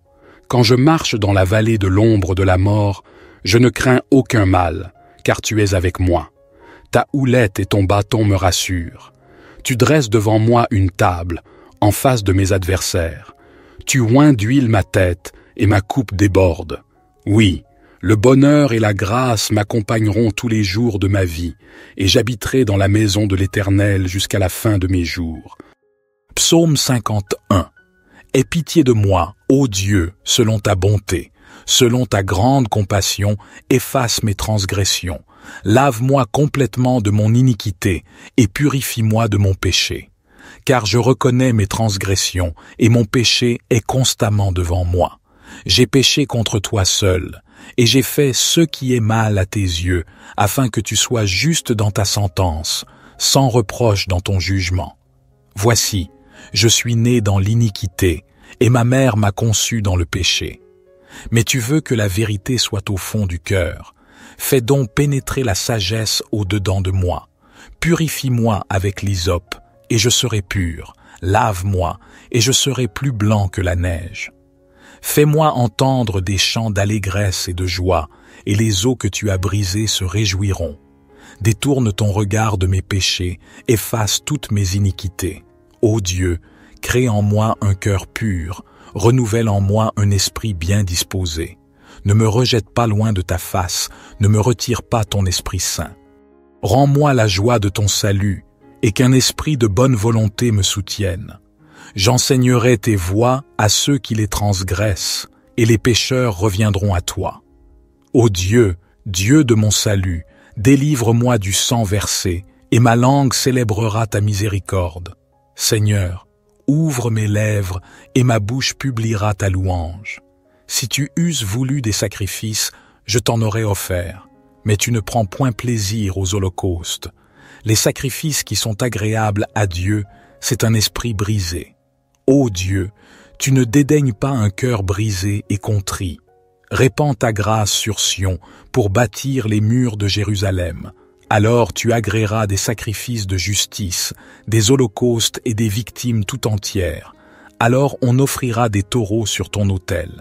Quand je marche dans la vallée de l'ombre de la mort, je ne crains aucun mal, car tu es avec moi. Ta houlette et ton bâton me rassurent. Tu dresses devant moi une table, en face de mes adversaires. Tu oins d'huile ma tête, et ma coupe déborde. Oui, le bonheur et la grâce m'accompagneront tous les jours de ma vie, et j'habiterai dans la maison de l'Éternel jusqu'à la fin de mes jours. Psaume 51. Aie pitié de moi, ô Dieu, selon ta bonté, selon ta grande compassion, efface mes transgressions. Lave-moi complètement de mon iniquité, et purifie-moi de mon péché. Car je reconnais mes transgressions, et mon péché est constamment devant moi. J'ai péché contre toi seul, et j'ai fait ce qui est mal à tes yeux, afin que tu sois juste dans ta sentence, sans reproche dans ton jugement. Voici, je suis né dans l'iniquité, et ma mère m'a conçu dans le péché. Mais tu veux que la vérité soit au fond du cœur. Fais donc pénétrer la sagesse au-dedans de moi. Purifie-moi avec l'hysope, et je serai pur. Lave-moi, et je serai plus blanc que la neige. Fais-moi entendre des chants d'allégresse et de joie, et les eaux que tu as brisées se réjouiront. Détourne ton regard de mes péchés, efface toutes mes iniquités. Ô Dieu, crée en moi un cœur pur, renouvelle en moi un esprit bien disposé. Ne me rejette pas loin de ta face, ne me retire pas ton Esprit Saint. Rends-moi la joie de ton salut, et qu'un esprit de bonne volonté me soutienne. J'enseignerai tes voies à ceux qui les transgressent, et les pécheurs reviendront à toi. Ô Dieu, Dieu de mon salut, délivre-moi du sang versé, et ma langue célébrera ta miséricorde. Seigneur, ouvre mes lèvres, et ma bouche publiera ta louange. Si tu eusses voulu des sacrifices, je t'en aurais offert, mais tu ne prends point plaisir aux holocaustes. Les sacrifices qui sont agréables à Dieu, c'est un esprit brisé. Ô Dieu, tu ne dédaignes pas un cœur brisé et contrit. Répands ta grâce sur Sion pour bâtir les murs de Jérusalem. Alors tu agréeras des sacrifices de justice, des holocaustes et des victimes tout entières. Alors on offrira des taureaux sur ton autel.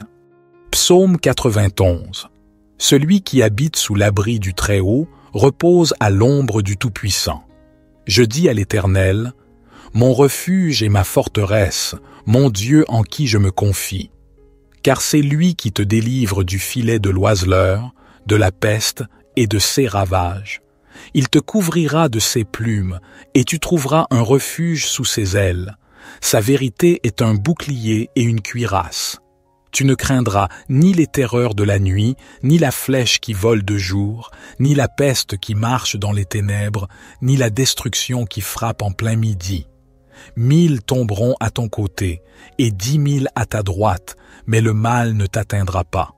Psaume 91. Celui qui habite sous l'abri du Très-Haut repose à l'ombre du Tout-Puissant. Je dis à l'Éternel, mon refuge et ma forteresse, mon Dieu en qui je me confie. Car c'est lui qui te délivre du filet de l'oiseleur, de la peste et de ses ravages. Il te couvrira de ses plumes, et tu trouveras un refuge sous ses ailes. Sa vérité est un bouclier et une cuirasse. Tu ne craindras ni les terreurs de la nuit, ni la flèche qui vole de jour, ni la peste qui marche dans les ténèbres, ni la destruction qui frappe en plein midi. 1000 tomberont à ton côté, et 10 000 à ta droite, mais le mal ne t'atteindra pas.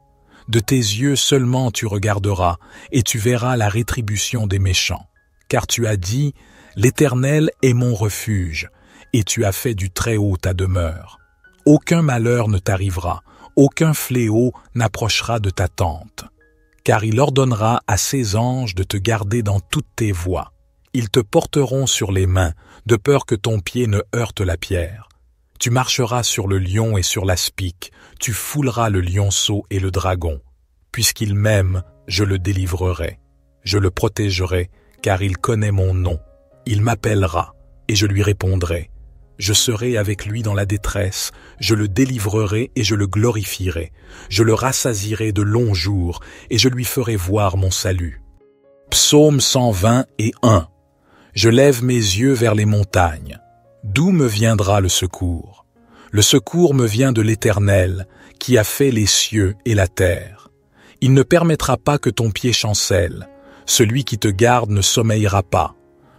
De tes yeux seulement tu regarderas, et tu verras la rétribution des méchants. car tu as dit « L'Éternel est mon refuge » et tu as fait du Très-Haut ta demeure. Aucun malheur ne t'arrivera, aucun fléau n'approchera de ta tente. Car il ordonnera à ses anges de te garder dans toutes tes voies. Ils te porteront sur les mains, de peur que ton pied ne heurte la pierre. Tu marcheras sur le lion et sur l'aspic, tu fouleras le lionceau et le dragon. Puisqu'il m'aime, je le délivrerai. Je le protégerai, car il connaît mon nom. Il m'appellera, et je lui répondrai. Je serai avec lui dans la détresse, je le délivrerai et je le glorifierai. Je le rassasierai de longs jours, et je lui ferai voir mon salut. Psaume 121. Je lève mes yeux vers les montagnes. D'où me viendra le secours? Le secours me vient de l'Éternel, qui a fait les cieux et la terre. Il ne permettra pas que ton pied chancelle. Celui qui te garde ne sommeillera pas.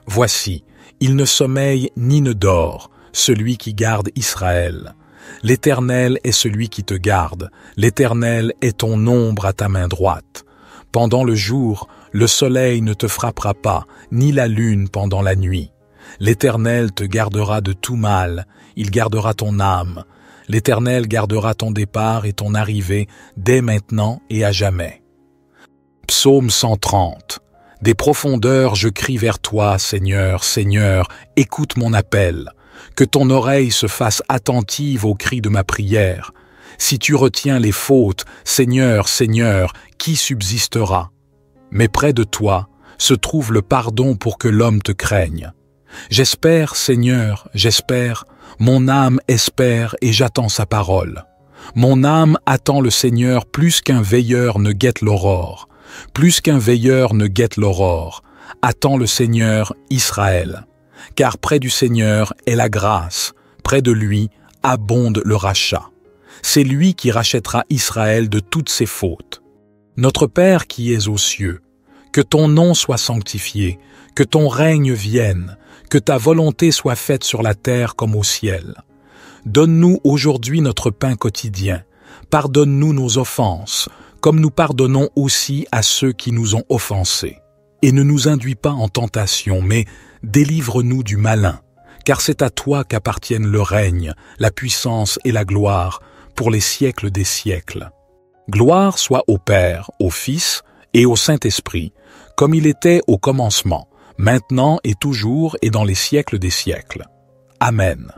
Voici, il ne sommeille ni ne dort, celui qui garde Israël. L'Éternel est celui qui te garde. L'Éternel est ton ombre à ta main droite. Pendant le jour, le soleil ne te frappera pas, ni la lune pendant la nuit. L'Éternel te gardera de tout mal, il gardera ton âme. L'Éternel gardera ton départ et ton arrivée dès maintenant et à jamais. Psaume 130. Des profondeurs je crie vers toi, Seigneur, Seigneur, écoute mon appel. Que ton oreille se fasse attentive au cri de ma prière. Si tu retiens les fautes, Seigneur, Seigneur, qui subsistera? Mais près de toi se trouve le pardon pour que l'homme te craigne. J'espère, Seigneur, j'espère, mon âme espère et j'attends sa parole. Mon âme attend le Seigneur plus qu'un veilleur ne guette l'aurore. Plus qu'un veilleur ne guette l'aurore. Attends le Seigneur, Israël. Car près du Seigneur est la grâce, près de lui abonde le rachat. C'est lui qui rachètera Israël de toutes ses fautes. Notre Père qui es aux cieux, que ton nom soit sanctifié, que ton règne vienne, que ta volonté soit faite sur la terre comme au ciel. Donne-nous aujourd'hui notre pain quotidien. Pardonne-nous nos offenses, comme nous pardonnons aussi à ceux qui nous ont offensés. Et ne nous induis pas en tentation, mais délivre-nous du malin, car c'est à toi qu'appartiennent le règne, la puissance et la gloire, pour les siècles des siècles. Gloire soit au Père, au Fils et au Saint-Esprit, comme il était au commencement, maintenant et toujours et dans les siècles des siècles. Amen.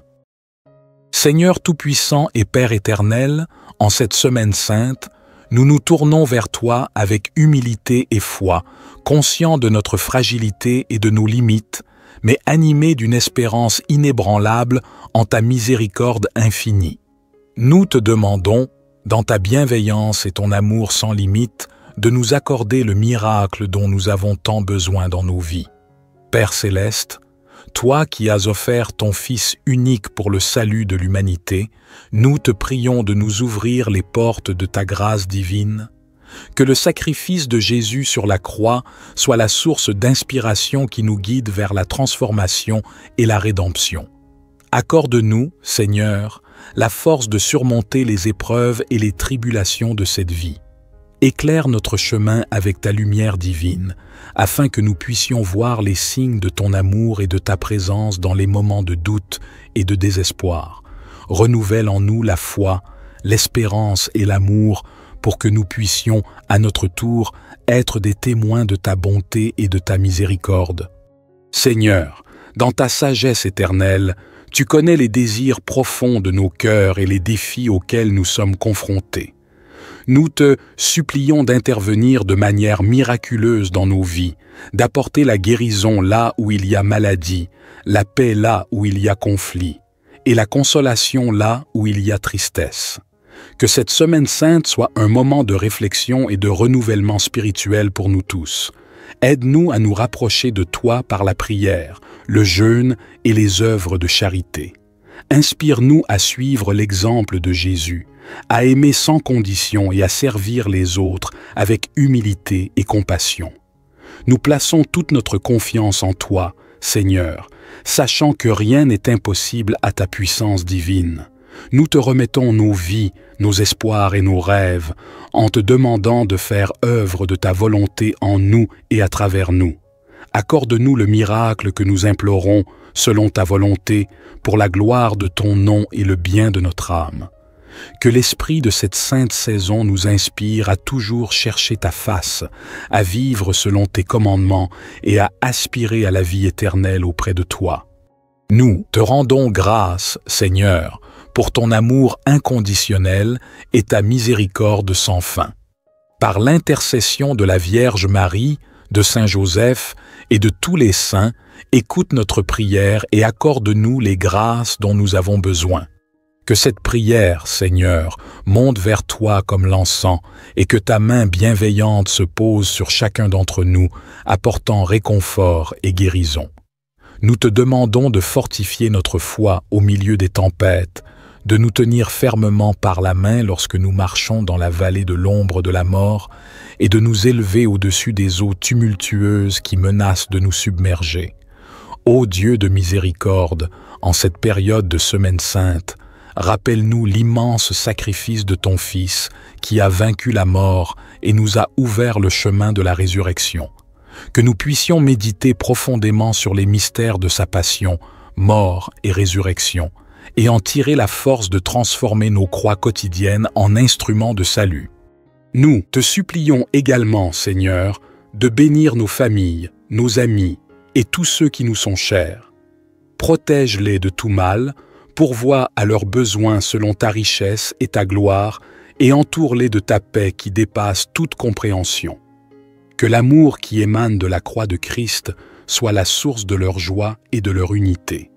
Seigneur Tout-Puissant et Père éternel, en cette semaine sainte, nous nous tournons vers toi avec humilité et foi, conscients de notre fragilité et de nos limites, mais animés d'une espérance inébranlable en ta miséricorde infinie. Nous te demandons, dans ta bienveillance et ton amour sans limite, de nous accorder le miracle dont nous avons tant besoin dans nos vies. Père céleste, toi qui as offert ton Fils unique pour le salut de l'humanité, nous te prions de nous ouvrir les portes de ta grâce divine. Que le sacrifice de Jésus sur la croix soit la source d'inspiration qui nous guide vers la transformation et la rédemption. Accorde-nous, Seigneur, la force de surmonter les épreuves et les tribulations de cette vie. Éclaire notre chemin avec ta lumière divine, afin que nous puissions voir les signes de ton amour et de ta présence dans les moments de doute et de désespoir. Renouvelle en nous la foi, l'espérance et l'amour pour que nous puissions, à notre tour, être des témoins de ta bonté et de ta miséricorde. Seigneur, dans ta sagesse éternelle, tu connais les désirs profonds de nos cœurs et les défis auxquels nous sommes confrontés. Nous te supplions d'intervenir de manière miraculeuse dans nos vies, d'apporter la guérison là où il y a maladie, la paix là où il y a conflit, et la consolation là où il y a tristesse. Que cette semaine sainte soit un moment de réflexion et de renouvellement spirituel pour nous tous. Aide-nous à nous rapprocher de toi par la prière, le jeûne et les œuvres de charité. Inspire-nous à suivre l'exemple de Jésus, à aimer sans condition et à servir les autres avec humilité et compassion. Nous plaçons toute notre confiance en toi, Seigneur, sachant que rien n'est impossible à ta puissance divine. Nous te remettons nos vies, nos espoirs et nos rêves, en te demandant de faire œuvre de ta volonté en nous et à travers nous. accorde-nous le miracle que nous implorons selon ta volonté, pour la gloire de ton nom et le bien de notre âme. Que l'esprit de cette sainte saison nous inspire à toujours chercher ta face, à vivre selon tes commandements et à aspirer à la vie éternelle auprès de toi. Nous te rendons grâce, Seigneur, pour ton amour inconditionnel et ta miséricorde sans fin. Par l'intercession de la Vierge Marie, de Saint Joseph et de tous les saints, écoute notre prière et accorde-nous les grâces dont nous avons besoin. Que cette prière, Seigneur, monte vers toi comme l'encens et que ta main bienveillante se pose sur chacun d'entre nous, apportant réconfort et guérison. Nous te demandons de fortifier notre foi au milieu des tempêtes, de nous tenir fermement par la main lorsque nous marchons dans la vallée de l'ombre de la mort et de nous élever au-dessus des eaux tumultueuses qui menacent de nous submerger. Ô Dieu de miséricorde, en cette période de Semaine sainte, rappelle-nous l'immense sacrifice de ton Fils qui a vaincu la mort et nous a ouvert le chemin de la résurrection. Que nous puissions méditer profondément sur les mystères de sa passion, mort et résurrection, et en tirer la force de transformer nos croix quotidiennes en instruments de salut. Nous te supplions également, Seigneur, de bénir nos familles, nos amis et tous ceux qui nous sont chers. Protège-les de tout mal, pourvois à leurs besoins selon ta richesse et ta gloire, et entoure-les de ta paix qui dépasse toute compréhension. Que l'amour qui émane de la croix de Christ soit la source de leur joie et de leur unité.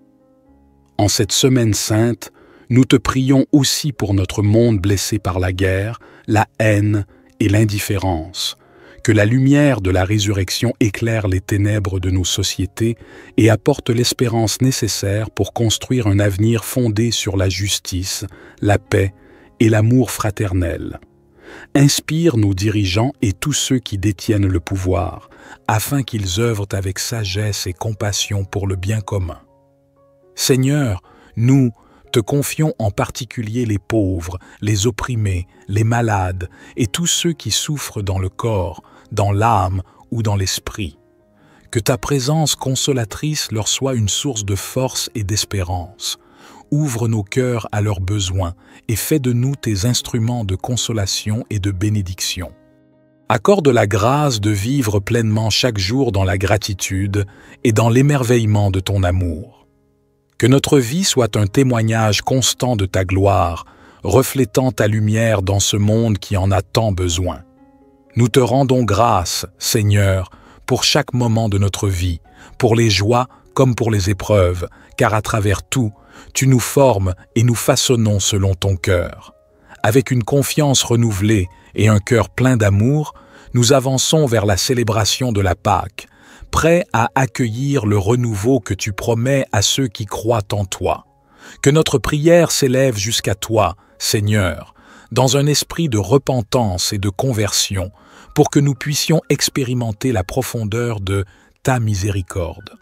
En cette semaine sainte, nous te prions aussi pour notre monde blessé par la guerre, la haine et l'indifférence. Que la lumière de la résurrection éclaire les ténèbres de nos sociétés et apporte l'espérance nécessaire pour construire un avenir fondé sur la justice, la paix et l'amour fraternel. Inspire nos dirigeants et tous ceux qui détiennent le pouvoir, afin qu'ils œuvrent avec sagesse et compassion pour le bien commun. Seigneur, nous te confions en particulier les pauvres, les opprimés, les malades et tous ceux qui souffrent dans le corps, dans l'âme ou dans l'esprit. Que ta présence consolatrice leur soit une source de force et d'espérance. Ouvre nos cœurs à leurs besoins et fais de nous tes instruments de consolation et de bénédiction. Accorde la grâce de vivre pleinement chaque jour dans la gratitude et dans l'émerveillement de ton amour. Que notre vie soit un témoignage constant de ta gloire, reflétant ta lumière dans ce monde qui en a tant besoin. Nous te rendons grâce, Seigneur, pour chaque moment de notre vie, pour les joies comme pour les épreuves, car à travers tout, tu nous formes et nous façonnons selon ton cœur. Avec une confiance renouvelée et un cœur plein d'amour, nous avançons vers la célébration de la Pâque, prêts à accueillir le renouveau que tu promets à ceux qui croient en toi. Que notre prière s'élève jusqu'à toi, Seigneur, dans un esprit de repentance et de conversion, pour que nous puissions expérimenter la profondeur de ta miséricorde.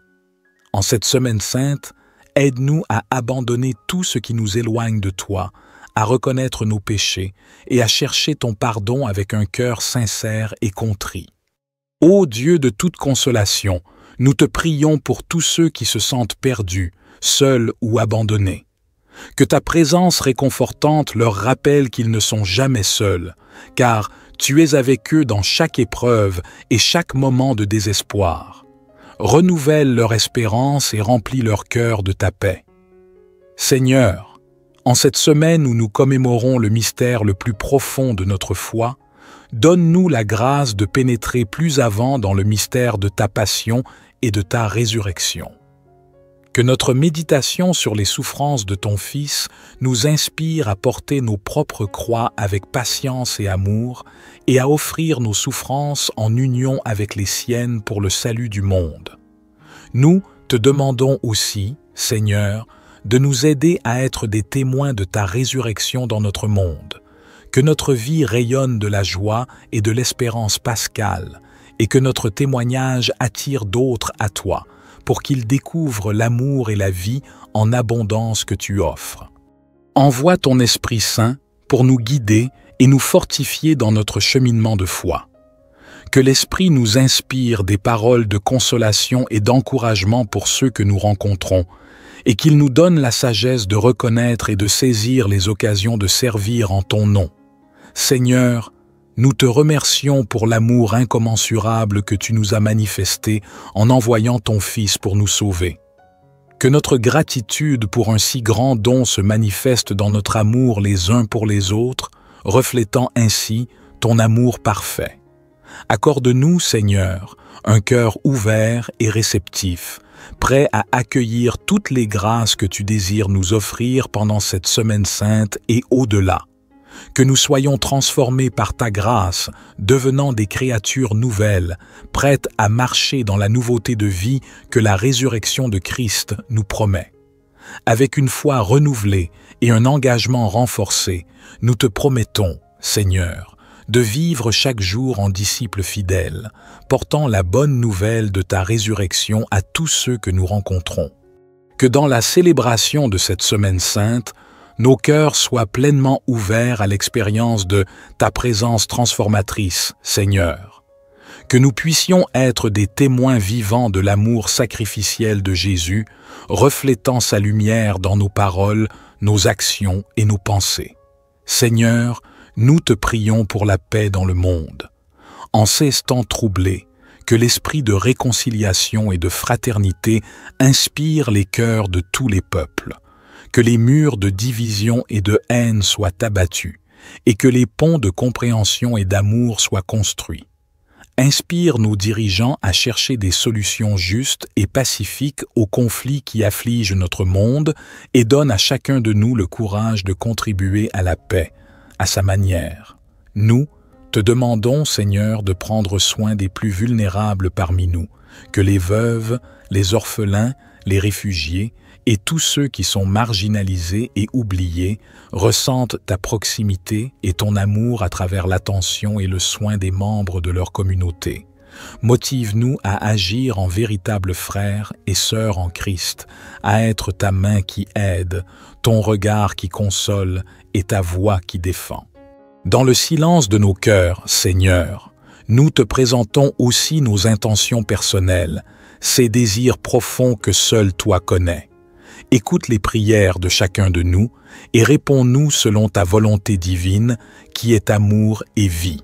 En cette semaine sainte, aide-nous à abandonner tout ce qui nous éloigne de toi, à reconnaître nos péchés et à chercher ton pardon avec un cœur sincère et contrit. Ô Dieu de toute consolation, nous te prions pour tous ceux qui se sentent perdus, seuls ou abandonnés. Que ta présence réconfortante leur rappelle qu'ils ne sont jamais seuls, car tu es avec eux dans chaque épreuve et chaque moment de désespoir. Renouvelle leur espérance et remplis leur cœur de ta paix. Seigneur, en cette semaine où nous commémorons le mystère le plus profond de notre foi, donne-nous la grâce de pénétrer plus avant dans le mystère de ta passion et de ta résurrection. Que notre méditation sur les souffrances de ton Fils nous inspire à porter nos propres croix avec patience et amour et à offrir nos souffrances en union avec les siennes pour le salut du monde. Nous te demandons aussi, Seigneur, de nous aider à être des témoins de ta résurrection dans notre monde. Que notre vie rayonne de la joie et de l'espérance pascale et que notre témoignage attire d'autres à toi, pour qu'ils découvrent l'amour et la vie en abondance que tu offres. Envoie ton Esprit Saint pour nous guider et nous fortifier dans notre cheminement de foi. Que l'Esprit nous inspire des paroles de consolation et d'encouragement pour ceux que nous rencontrons, et qu'il nous donne la sagesse de reconnaître et de saisir les occasions de servir en ton nom. Seigneur, nous te remercions pour l'amour incommensurable que tu nous as manifesté en envoyant ton Fils pour nous sauver. Que notre gratitude pour un si grand don se manifeste dans notre amour les uns pour les autres, reflétant ainsi ton amour parfait. Accorde-nous, Seigneur, un cœur ouvert et réceptif, prêt à accueillir toutes les grâces que tu désires nous offrir pendant cette semaine sainte et au-delà. Que nous soyons transformés par ta grâce, devenant des créatures nouvelles, prêtes à marcher dans la nouveauté de vie que la résurrection de Christ nous promet. Avec une foi renouvelée et un engagement renforcé, nous te promettons, Seigneur, de vivre chaque jour en disciples fidèles, portant la bonne nouvelle de ta résurrection à tous ceux que nous rencontrons. Que dans la célébration de cette semaine sainte, nos cœurs soient pleinement ouverts à l'expérience de ta présence transformatrice, Seigneur. Que nous puissions être des témoins vivants de l'amour sacrificiel de Jésus, reflétant sa lumière dans nos paroles, nos actions et nos pensées. Seigneur, nous te prions pour la paix dans le monde. En ces temps troublés, que l'esprit de réconciliation et de fraternité inspire les cœurs de tous les peuples, que les murs de division et de haine soient abattus, et que les ponts de compréhension et d'amour soient construits. Inspire nos dirigeants à chercher des solutions justes et pacifiques aux conflits qui affligent notre monde et donne à chacun de nous le courage de contribuer à la paix, à sa manière. Nous te demandons, Seigneur, de prendre soin des plus vulnérables parmi nous, que les veuves, les orphelins, les réfugiés et tous ceux qui sont marginalisés et oubliés ressentent ta proximité et ton amour à travers l'attention et le soin des membres de leur communauté. Motive-nous à agir en véritables frères et sœurs en Christ, à être ta main qui aide, ton regard qui console et ta voix qui défend. Dans le silence de nos cœurs, Seigneur, nous te présentons aussi nos intentions personnelles, ces désirs profonds que seul toi connais. Écoute les prières de chacun de nous et réponds-nous selon ta volonté divine qui est amour et vie.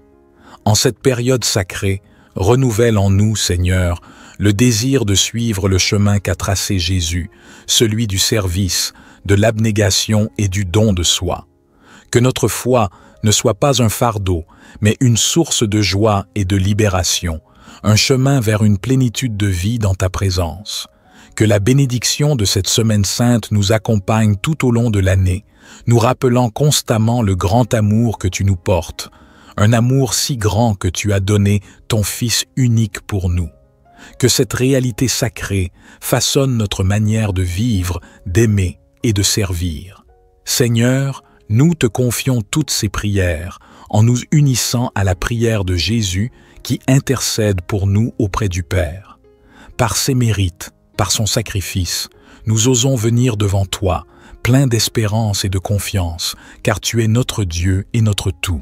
En cette période sacrée, renouvelle en nous, Seigneur, le désir de suivre le chemin qu'a tracé Jésus, celui du service, de l'abnégation et du don de soi. Que notre foi ne soit pas un fardeau, mais une source de joie et de libération, un chemin vers une plénitude de vie dans ta présence. Que la bénédiction de cette semaine sainte nous accompagne tout au long de l'année, nous rappelant constamment le grand amour que tu nous portes, un amour si grand que tu as donné ton Fils unique pour nous. Que cette réalité sacrée façonne notre manière de vivre, d'aimer et de servir. Seigneur, nous te confions toutes ces prières en nous unissant à la prière de Jésus qui intercède pour nous auprès du Père. Par ses mérites, par son sacrifice, nous osons venir devant toi, pleins d'espérance et de confiance, car tu es notre Dieu et notre tout.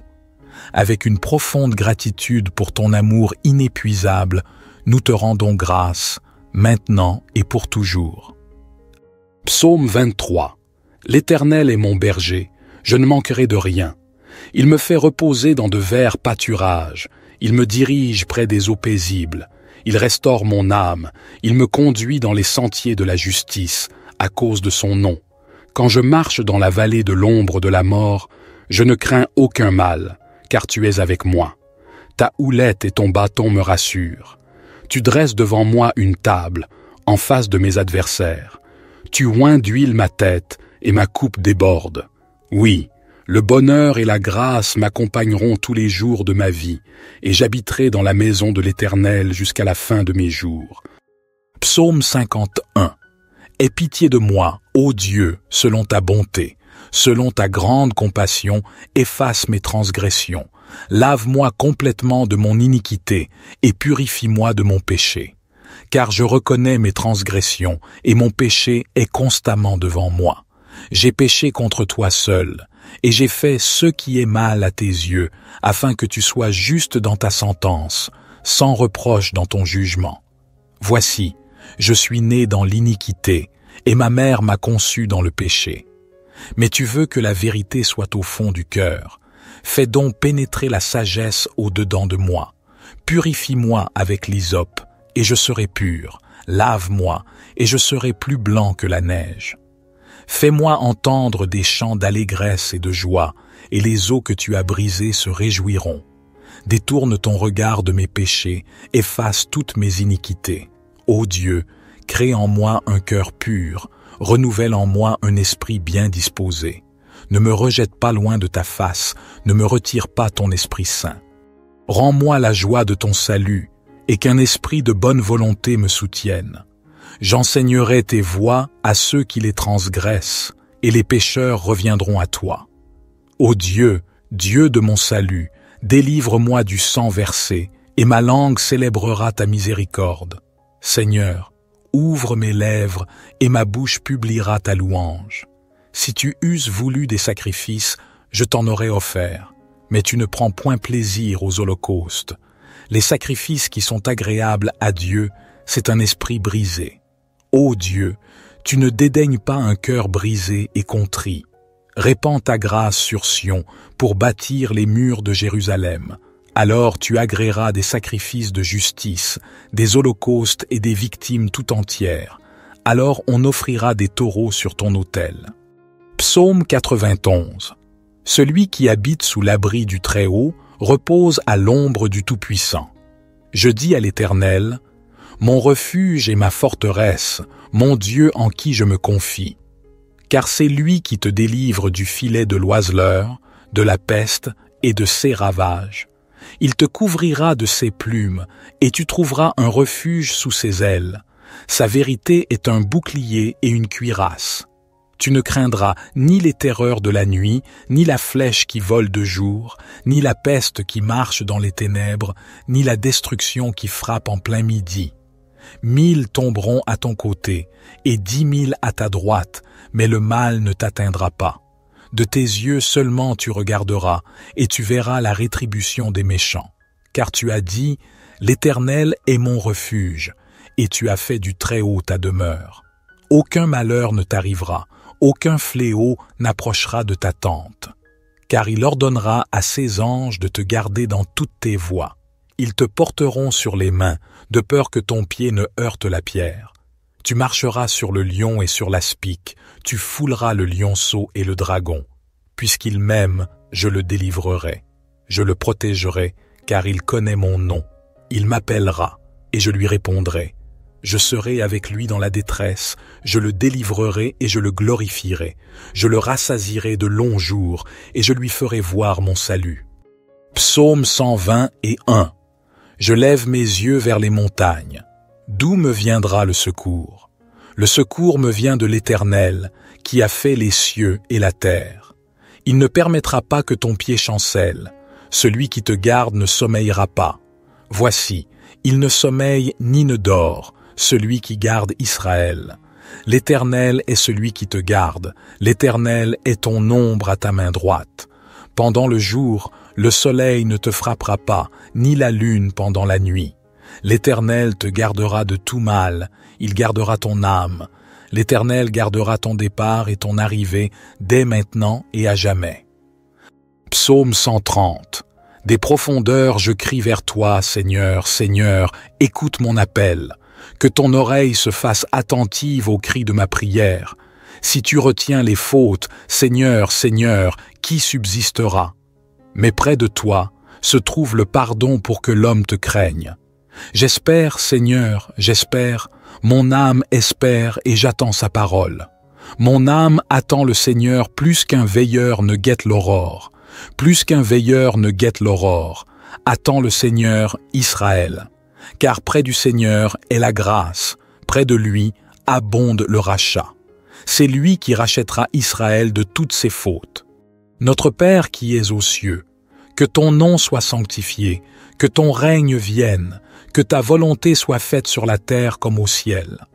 Avec une profonde gratitude pour ton amour inépuisable, nous te rendons grâce, maintenant et pour toujours. Psaume 23. L'Éternel est mon berger, je ne manquerai de rien. Il me fait reposer dans de verts pâturages, il me dirige près des eaux paisibles. Il restaure mon âme, il me conduit dans les sentiers de la justice, à cause de son nom. Quand je marche dans la vallée de l'ombre de la mort, je ne crains aucun mal, car tu es avec moi. Ta houlette et ton bâton me rassurent. Tu dresses devant moi une table, en face de mes adversaires. Tu oins d'huile ma tête, et ma coupe déborde. Oui, le bonheur et la grâce m'accompagneront tous les jours de ma vie, et j'habiterai dans la maison de l'Éternel jusqu'à la fin de mes jours. Psaume 51. Aie pitié de moi, ô Dieu, selon ta bonté. Selon ta grande compassion, efface mes transgressions. Lave-moi complètement de mon iniquité, et purifie-moi de mon péché. Car je reconnais mes transgressions, et mon péché est constamment devant moi. J'ai péché contre toi seul, et j'ai fait ce qui est mal à tes yeux, afin que tu sois juste dans ta sentence. sans reproche dans ton jugement. Voici, je suis né dans l'iniquité, et ma mère m'a conçu dans le péché. Mais tu veux que la vérité soit au fond du cœur. Fais donc pénétrer la sagesse au-dedans de moi. Purifie-moi avec l'hysope, et je serai pur. Lave-moi, et je serai plus blanc que la neige. Fais-moi entendre des chants d'allégresse et de joie, et les eaux que tu as brisées se réjouiront. Détourne ton regard de mes péchés, efface toutes mes iniquités. Ô Dieu, crée en moi un cœur pur, renouvelle en moi un esprit bien disposé. Ne me rejette pas loin de ta face, ne me retire pas ton Esprit Saint. Rends-moi la joie de ton salut, et qu'un esprit de bonne volonté me soutienne. J'enseignerai tes voies à ceux qui les transgressent, et les pécheurs reviendront à toi. Ô Dieu, Dieu de mon salut, délivre-moi du sang versé, et ma langue célébrera ta miséricorde. Seigneur, ouvre mes lèvres, et ma bouche publiera ta louange. Si tu eusses voulu des sacrifices, je t'en aurais offert, mais tu ne prends point plaisir aux holocaustes. Les sacrifices qui sont agréables à Dieu, c'est un esprit brisé. Ô Dieu, tu ne dédaignes pas un cœur brisé et contrit. Répands ta grâce sur Sion pour bâtir les murs de Jérusalem. Alors tu agréeras des sacrifices de justice, des holocaustes et des victimes tout entières. Alors on offrira des taureaux sur ton autel. Psaume 91. Celui qui habite sous l'abri du Très-Haut repose à l'ombre du Tout-Puissant. Je dis à l'Éternel, mon refuge et ma forteresse, mon Dieu en qui je me confie. Car c'est lui qui te délivre du filet de l'oiseleur, de la peste et de ses ravages. Il te couvrira de ses plumes, et tu trouveras un refuge sous ses ailes. Sa vérité est un bouclier et une cuirasse. Tu ne craindras ni les terreurs de la nuit, ni la flèche qui vole de jour, ni la peste qui marche dans les ténèbres, ni la destruction qui frappe en plein midi. 1000 tomberont à ton côté, et 10 000 à ta droite, mais le mal ne t'atteindra pas. De tes yeux seulement tu regarderas, et tu verras la rétribution des méchants. Car tu as dit, l'Éternel est mon refuge, et tu as fait du Très-Haut ta demeure. Aucun malheur ne t'arrivera, aucun fléau n'approchera de ta tente. Car il ordonnera à ses anges de te garder dans toutes tes voies. Ils te porteront sur les mains, de peur que ton pied ne heurte la pierre. Tu marcheras sur le lion et sur l'aspic, tu fouleras le lionceau et le dragon. Puisqu'il m'aime, je le délivrerai. Je le protégerai, car il connaît mon nom. Il m'appellera, et je lui répondrai. Je serai avec lui dans la détresse, je le délivrerai et je le glorifierai. Je le rassasierai de longs jours, et je lui ferai voir mon salut. Psaume 121. Je lève mes yeux vers les montagnes. D'où me viendra le secours? Le secours me vient de l'Éternel, qui a fait les cieux et la terre. Il ne permettra pas que ton pied chancelle. Celui qui te garde ne sommeillera pas. Voici, il ne sommeille ni ne dort, celui qui garde Israël. L'Éternel est celui qui te garde. L'Éternel est ton ombre à ta main droite. Pendant le jour, le soleil ne te frappera pas, ni la lune pendant la nuit. L'Éternel te gardera de tout mal, il gardera ton âme. L'Éternel gardera ton départ et ton arrivée dès maintenant et à jamais. Psaume 130. Des profondeurs je crie vers toi, Seigneur, Seigneur, écoute mon appel. Que ton oreille se fasse attentive au cri de ma prière. Si tu retiens les fautes, Seigneur, Seigneur, qui subsistera? Mais près de toi se trouve le pardon pour que l'homme te craigne. J'espère, Seigneur, j'espère, mon âme espère et j'attends sa parole. Mon âme attend le Seigneur plus qu'un veilleur ne guette l'aurore. Plus qu'un veilleur ne guette l'aurore. Attends le Seigneur, Israël. Car près du Seigneur est la grâce, près de lui abonde le rachat. C'est lui qui rachètera Israël de toutes ses fautes. Notre Père qui es aux cieux, que ton nom soit sanctifié, que ton règne vienne, que ta volonté soit faite sur la terre comme au ciel.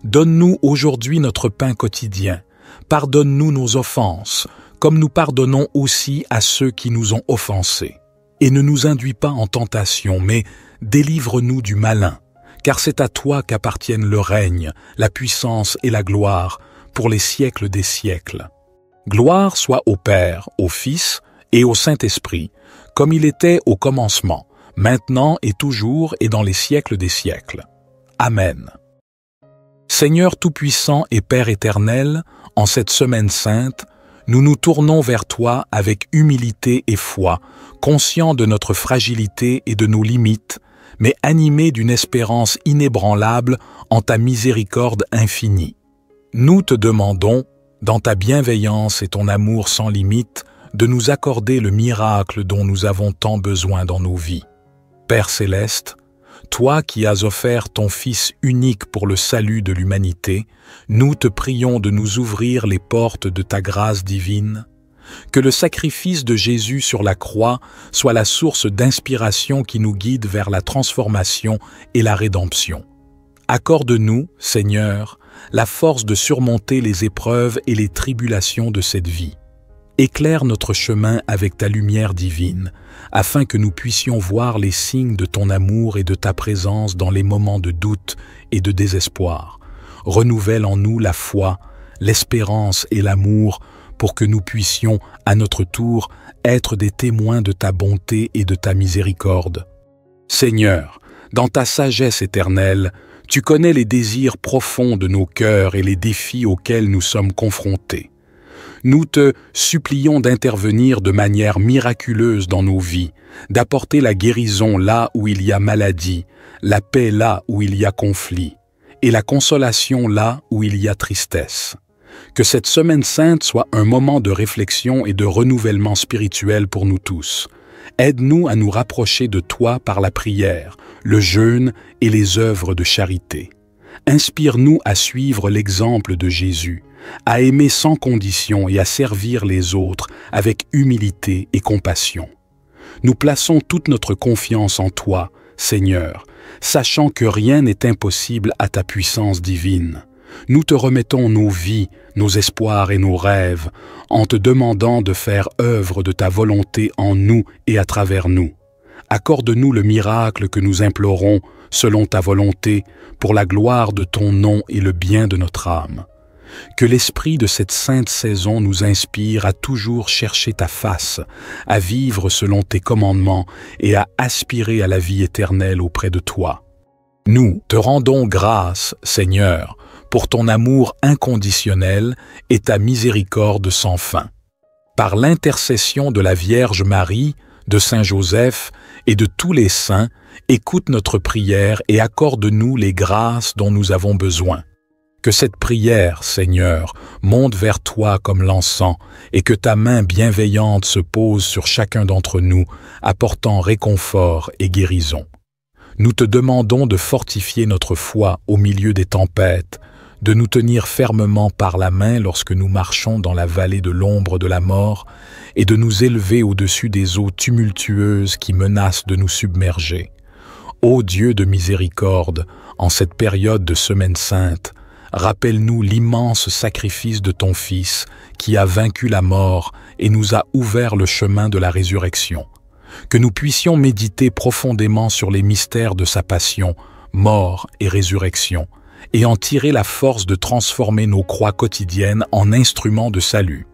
Donne-nous aujourd'hui notre pain quotidien. Pardonne-nous nos offenses, comme nous pardonnons aussi à ceux qui nous ont offensés. Et ne nous induis pas en tentation, mais délivre-nous du malin, car c'est à toi qu'appartiennent le règne, la puissance et la gloire, pour les siècles des siècles. Gloire soit au Père, au Fils et au Saint-Esprit, comme il était au commencement, maintenant et toujours et dans les siècles des siècles. Amen. Seigneur Tout-Puissant et Père éternel, en cette semaine sainte, nous nous tournons vers toi avec humilité et foi, conscients de notre fragilité et de nos limites, mais animés d'une espérance inébranlable en ta miséricorde infinie. Nous te demandons, dans ta bienveillance et ton amour sans limite, de nous accorder le miracle dont nous avons tant besoin dans nos vies. Père céleste, toi qui as offert ton Fils unique pour le salut de l'humanité, nous te prions de nous ouvrir les portes de ta grâce divine. Que le sacrifice de Jésus sur la croix soit la source d'inspiration qui nous guide vers la transformation et la rédemption. Accorde-nous, Seigneur, la force de surmonter les épreuves et les tribulations de cette vie. Éclaire notre chemin avec ta lumière divine, afin que nous puissions voir les signes de ton amour et de ta présence dans les moments de doute et de désespoir. Renouvelle en nous la foi, l'espérance et l'amour pour que nous puissions, à notre tour, être des témoins de ta bonté et de ta miséricorde. Seigneur, dans ta sagesse éternelle, tu connais les désirs profonds de nos cœurs et les défis auxquels nous sommes confrontés. Nous te supplions d'intervenir de manière miraculeuse dans nos vies, d'apporter la guérison là où il y a maladie, la paix là où il y a conflit, et la consolation là où il y a tristesse. Que cette semaine sainte soit un moment de réflexion et de renouvellement spirituel pour nous tous. Aide-nous à nous rapprocher de toi par la prière, le jeûne et les œuvres de charité. Inspire-nous à suivre l'exemple de Jésus, à aimer sans condition et à servir les autres avec humilité et compassion. Nous plaçons toute notre confiance en toi, Seigneur, sachant que rien n'est impossible à ta puissance divine. Nous te remettons nos vies, nos espoirs et nos rêves, en te demandant de faire œuvre de ta volonté en nous et à travers nous. Accorde-nous le miracle que nous implorons, selon ta volonté, pour la gloire de ton nom et le bien de notre âme. Que l'esprit de cette sainte saison nous inspire à toujours chercher ta face, à vivre selon tes commandements et à aspirer à la vie éternelle auprès de toi. Nous te rendons grâce, Seigneur, pour ton amour inconditionnel et ta miséricorde sans fin. Par l'intercession de la Vierge Marie, de Saint Joseph et de tous les saints, écoute notre prière et accorde-nous les grâces dont nous avons besoin. Que cette prière, Seigneur, monte vers toi comme l'encens et que ta main bienveillante se pose sur chacun d'entre nous, apportant réconfort et guérison. Nous te demandons de fortifier notre foi au milieu des tempêtes, de nous tenir fermement par la main lorsque nous marchons dans la vallée de l'ombre de la mort et de nous élever au-dessus des eaux tumultueuses qui menacent de nous submerger. Ô Dieu de miséricorde, en cette période de Semaine Sainte, rappelle-nous l'immense sacrifice de ton Fils qui a vaincu la mort et nous a ouvert le chemin de la résurrection. Que nous puissions méditer profondément sur les mystères de sa passion, mort et résurrection, et en tirer la force de transformer nos croix quotidiennes en instruments de salut.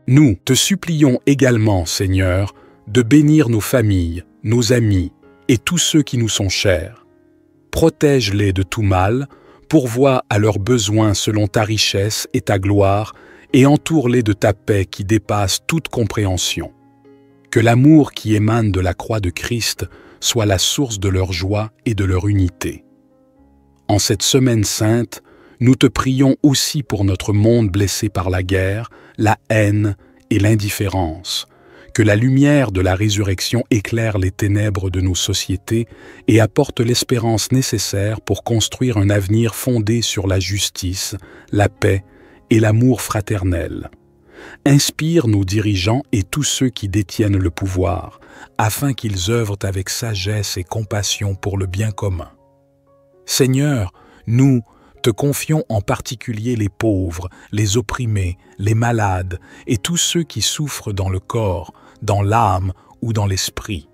Nous te supplions également, Seigneur, de bénir nos familles, nos amis et tous ceux qui nous sont chers. Protège-les de tout mal, pourvois à leurs besoins selon ta richesse et ta gloire, et entoure-les de ta paix qui dépasse toute compréhension. Que l'amour qui émane de la croix de Christ soit la source de leur joie et de leur unité. En cette semaine sainte, nous te prions aussi pour notre monde blessé par la guerre, la haine et l'indifférence. Que la lumière de la résurrection éclaire les ténèbres de nos sociétés et apporte l'espérance nécessaire pour construire un avenir fondé sur la justice, la paix et l'amour fraternel. Inspire nos dirigeants et tous ceux qui détiennent le pouvoir, afin qu'ils œuvrent avec sagesse et compassion pour le bien commun. Seigneur, nous te confions en particulier les pauvres, les opprimés, les malades et tous ceux qui souffrent dans le corps, dans l'âme ou dans l'esprit.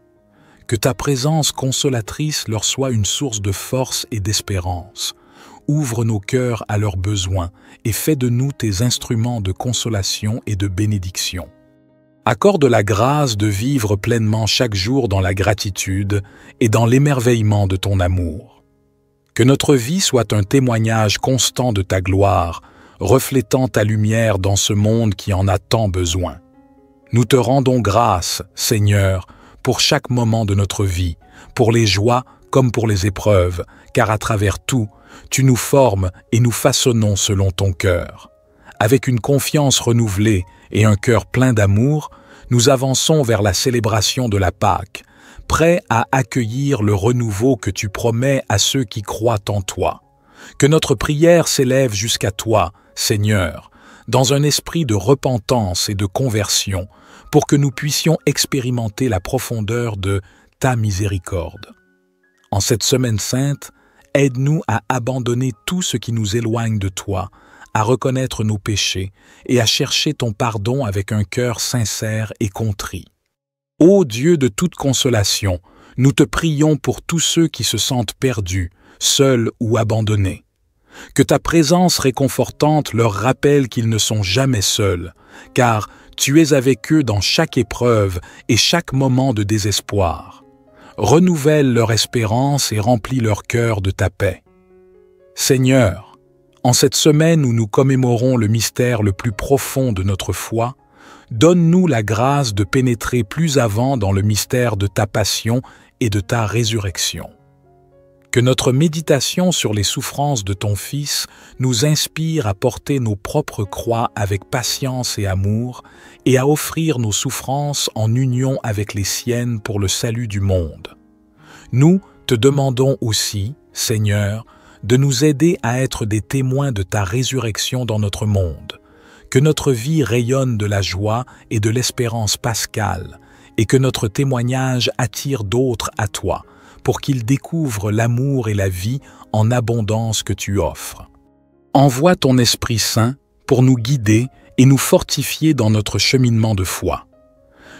Que ta présence consolatrice leur soit une source de force et d'espérance. Ouvre nos cœurs à leurs besoins et fais de nous tes instruments de consolation et de bénédiction. Accorde la grâce de vivre pleinement chaque jour dans la gratitude et dans l'émerveillement de ton amour. Que notre vie soit un témoignage constant de ta gloire, reflétant ta lumière dans ce monde qui en a tant besoin. Nous te rendons grâce, Seigneur, pour chaque moment de notre vie, pour les joies comme pour les épreuves, car à travers tout, tu nous formes et nous façonnons selon ton cœur. Avec une confiance renouvelée et un cœur plein d'amour, nous avançons vers la célébration de la Pâque, prêts à accueillir le renouveau que tu promets à ceux qui croient en toi. Que notre prière s'élève jusqu'à toi, Seigneur, dans un esprit de repentance et de conversion, pour que nous puissions expérimenter la profondeur de ta miséricorde. En cette semaine sainte, aide-nous à abandonner tout ce qui nous éloigne de toi, à reconnaître nos péchés et à chercher ton pardon avec un cœur sincère et contrit. Ô Dieu de toute consolation, nous te prions pour tous ceux qui se sentent perdus, seuls ou abandonnés. Que ta présence réconfortante leur rappelle qu'ils ne sont jamais seuls, car tu es avec eux dans chaque épreuve et chaque moment de désespoir. Renouvelle leur espérance et remplis leur cœur de ta paix. Seigneur, en cette semaine où nous commémorons le mystère le plus profond de notre foi, donne-nous la grâce de pénétrer plus avant dans le mystère de ta passion et de ta résurrection. Que notre méditation sur les souffrances de ton Fils nous inspire à porter nos propres croix avec patience et amour et à offrir nos souffrances en union avec les siennes pour le salut du monde. Nous te demandons aussi, Seigneur, de nous aider à être des témoins de ta résurrection dans notre monde. Que notre vie rayonne de la joie et de l'espérance pascale et que notre témoignage attire d'autres à toi, pour qu'ils découvrent l'amour et la vie en abondance que tu offres. Envoie ton Esprit Saint pour nous guider et nous fortifier dans notre cheminement de foi.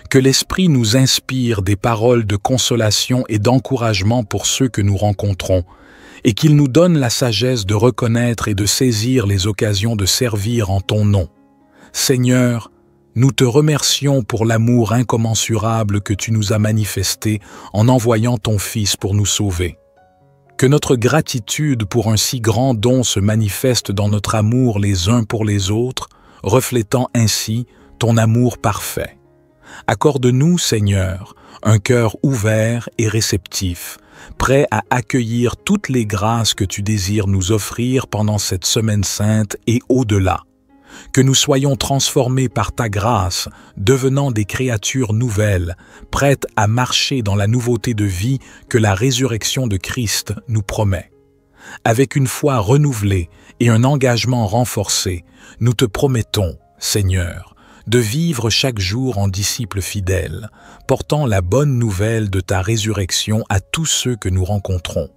Que l'Esprit nous inspire des paroles de consolation et d'encouragement pour ceux que nous rencontrons, et qu'il nous donne la sagesse de reconnaître et de saisir les occasions de servir en ton nom. Seigneur, nous te remercions pour l'amour incommensurable que tu nous as manifesté en envoyant ton Fils pour nous sauver. Que notre gratitude pour un si grand don se manifeste dans notre amour les uns pour les autres, reflétant ainsi ton amour parfait. Accorde-nous, Seigneur, un cœur ouvert et réceptif, prêt à accueillir toutes les grâces que tu désires nous offrir pendant cette semaine sainte et au-delà. Que nous soyons transformés par ta grâce, devenant des créatures nouvelles, prêtes à marcher dans la nouveauté de vie que la résurrection de Christ nous promet. Avec une foi renouvelée et un engagement renforcé, nous te promettons, Seigneur, de vivre chaque jour en disciples fidèles, portant la bonne nouvelle de ta résurrection à tous ceux que nous rencontrons.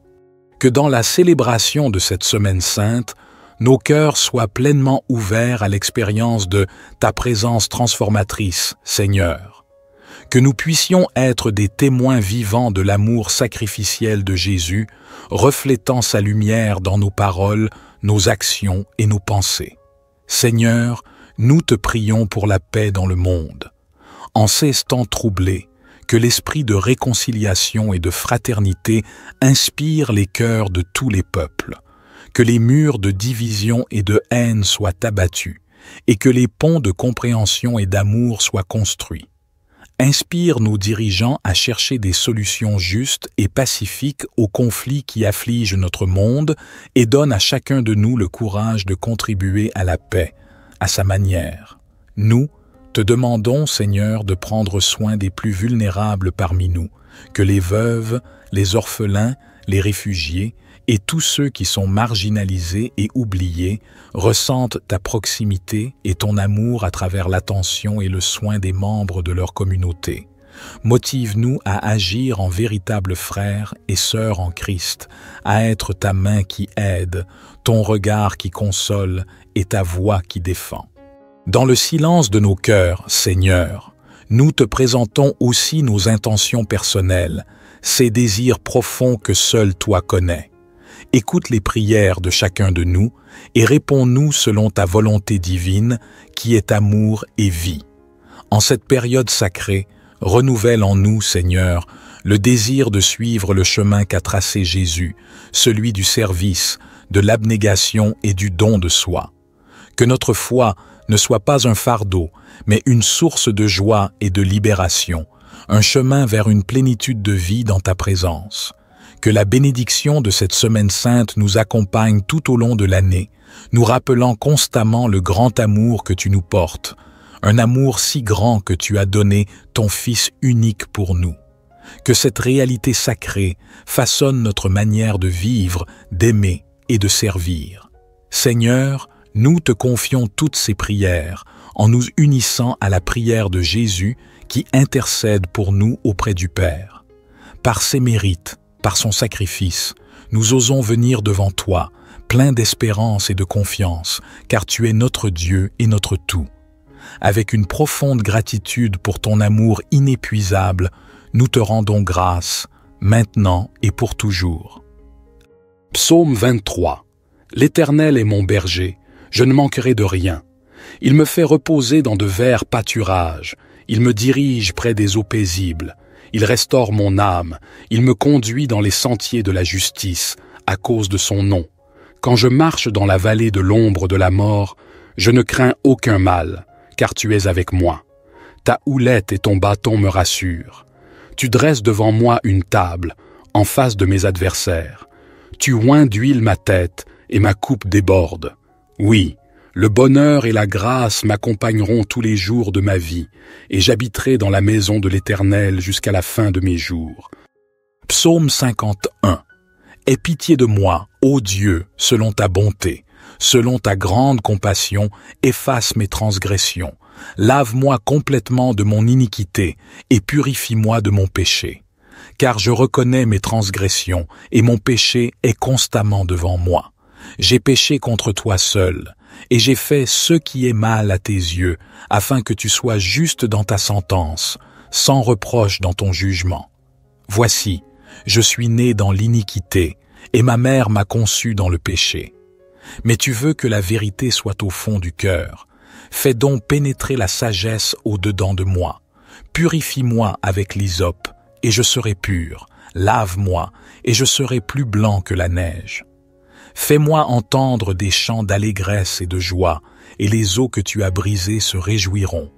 Que dans la célébration de cette semaine sainte, nos cœurs soient pleinement ouverts à l'expérience de ta présence transformatrice, Seigneur. Que nous puissions être des témoins vivants de l'amour sacrificiel de Jésus, reflétant sa lumière dans nos paroles, nos actions et nos pensées. Seigneur, nous te prions pour la paix dans le monde. En ces temps troublés, que l'esprit de réconciliation et de fraternité inspire les cœurs de tous les peuples. Que les murs de division et de haine soient abattus, et que les ponts de compréhension et d'amour soient construits. Inspire nos dirigeants à chercher des solutions justes et pacifiques aux conflits qui affligent notre monde et donne à chacun de nous le courage de contribuer à la paix, à sa manière. Nous te demandons, Seigneur, de prendre soin des plus vulnérables parmi nous, que les veuves, les orphelins, les réfugiés, et tous ceux qui sont marginalisés et oubliés ressentent ta proximité et ton amour à travers l'attention et le soin des membres de leur communauté. Motive-nous à agir en véritables frères et sœurs en Christ, à être ta main qui aide, ton regard qui console et ta voix qui défend. Dans le silence de nos cœurs, Seigneur, nous te présentons aussi nos intentions personnelles, ces désirs profonds que seul toi connais. Écoute les prières de chacun de nous et réponds-nous selon ta volonté divine qui est amour et vie. En cette période sacrée, renouvelle en nous, Seigneur, le désir de suivre le chemin qu'a tracé Jésus, celui du service, de l'abnégation et du don de soi. Que notre foi ne soit pas un fardeau, mais une source de joie et de libération, un chemin vers une plénitude de vie dans ta présence. Que la bénédiction de cette semaine sainte nous accompagne tout au long de l'année, nous rappelant constamment le grand amour que tu nous portes, un amour si grand que tu as donné ton Fils unique pour nous. Que cette réalité sacrée façonne notre manière de vivre, d'aimer et de servir. Seigneur, nous te confions toutes ces prières en nous unissant à la prière de Jésus qui intercède pour nous auprès du Père. Par ses mérites, par son sacrifice, nous osons venir devant toi, pleins d'espérance et de confiance, car tu es notre Dieu et notre tout. Avec une profonde gratitude pour ton amour inépuisable, nous te rendons grâce, maintenant et pour toujours. Psaume 23. L'Éternel est mon berger, je ne manquerai de rien. Il me fait reposer dans de verts pâturages, il me dirige près des eaux paisibles. Il restaure mon âme, il me conduit dans les sentiers de la justice, à cause de son nom. Quand je marche dans la vallée de l'ombre de la mort, je ne crains aucun mal, car tu es avec moi. Ta houlette et ton bâton me rassurent. Tu dresses devant moi une table, en face de mes adversaires. Tu oins d'huile ma tête, et ma coupe déborde. Oui, le bonheur et la grâce m'accompagneront tous les jours de ma vie, et j'habiterai dans la maison de l'Éternel jusqu'à la fin de mes jours. Psaume 51. Aie pitié de moi, ô Dieu, selon ta bonté, selon ta grande compassion, efface mes transgressions. Lave-moi complètement de mon iniquité et purifie-moi de mon péché. Car je reconnais mes transgressions et mon péché est constamment devant moi. J'ai péché contre toi seul, et j'ai fait ce qui est mal à tes yeux, afin que tu sois juste dans ta sentence, sans reproche dans ton jugement. Voici, je suis né dans l'iniquité, et ma mère m'a conçu dans le péché. Mais tu veux que la vérité soit au fond du cœur. Fais donc pénétrer la sagesse au-dedans de moi. Purifie-moi avec l'hysope, et je serai pur. Lave-moi, et je serai plus blanc que la neige. Fais-moi entendre des chants d'allégresse et de joie, et les eaux que tu as brisées se réjouiront.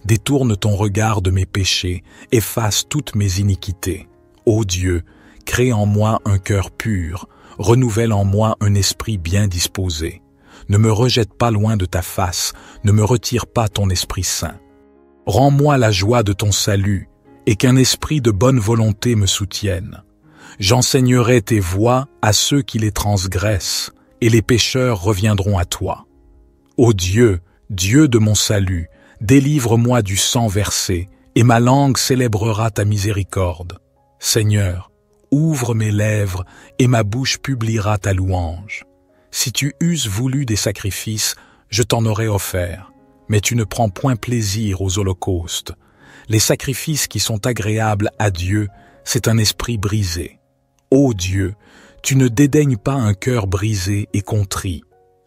Détourne ton regard de mes péchés, efface toutes mes iniquités. Ô Dieu, crée en moi un cœur pur, renouvelle en moi un esprit bien disposé. Ne me rejette pas loin de ta face, ne me retire pas ton Esprit Saint. Rends-moi la joie de ton salut, et qu'un esprit de bonne volonté me soutienne. J'enseignerai tes voies à ceux qui les transgressent, et les pécheurs reviendront à toi. Ô Dieu, Dieu de mon salut, délivre-moi du sang versé, et ma langue célébrera ta miséricorde. Seigneur, ouvre mes lèvres, et ma bouche publiera ta louange. Si tu eusses voulu des sacrifices, je t'en aurais offert, mais tu ne prends point plaisir aux holocaustes. Les sacrifices qui sont agréables à Dieu, c'est un esprit brisé. Ô Dieu, tu ne dédaignes pas un cœur brisé et contrit.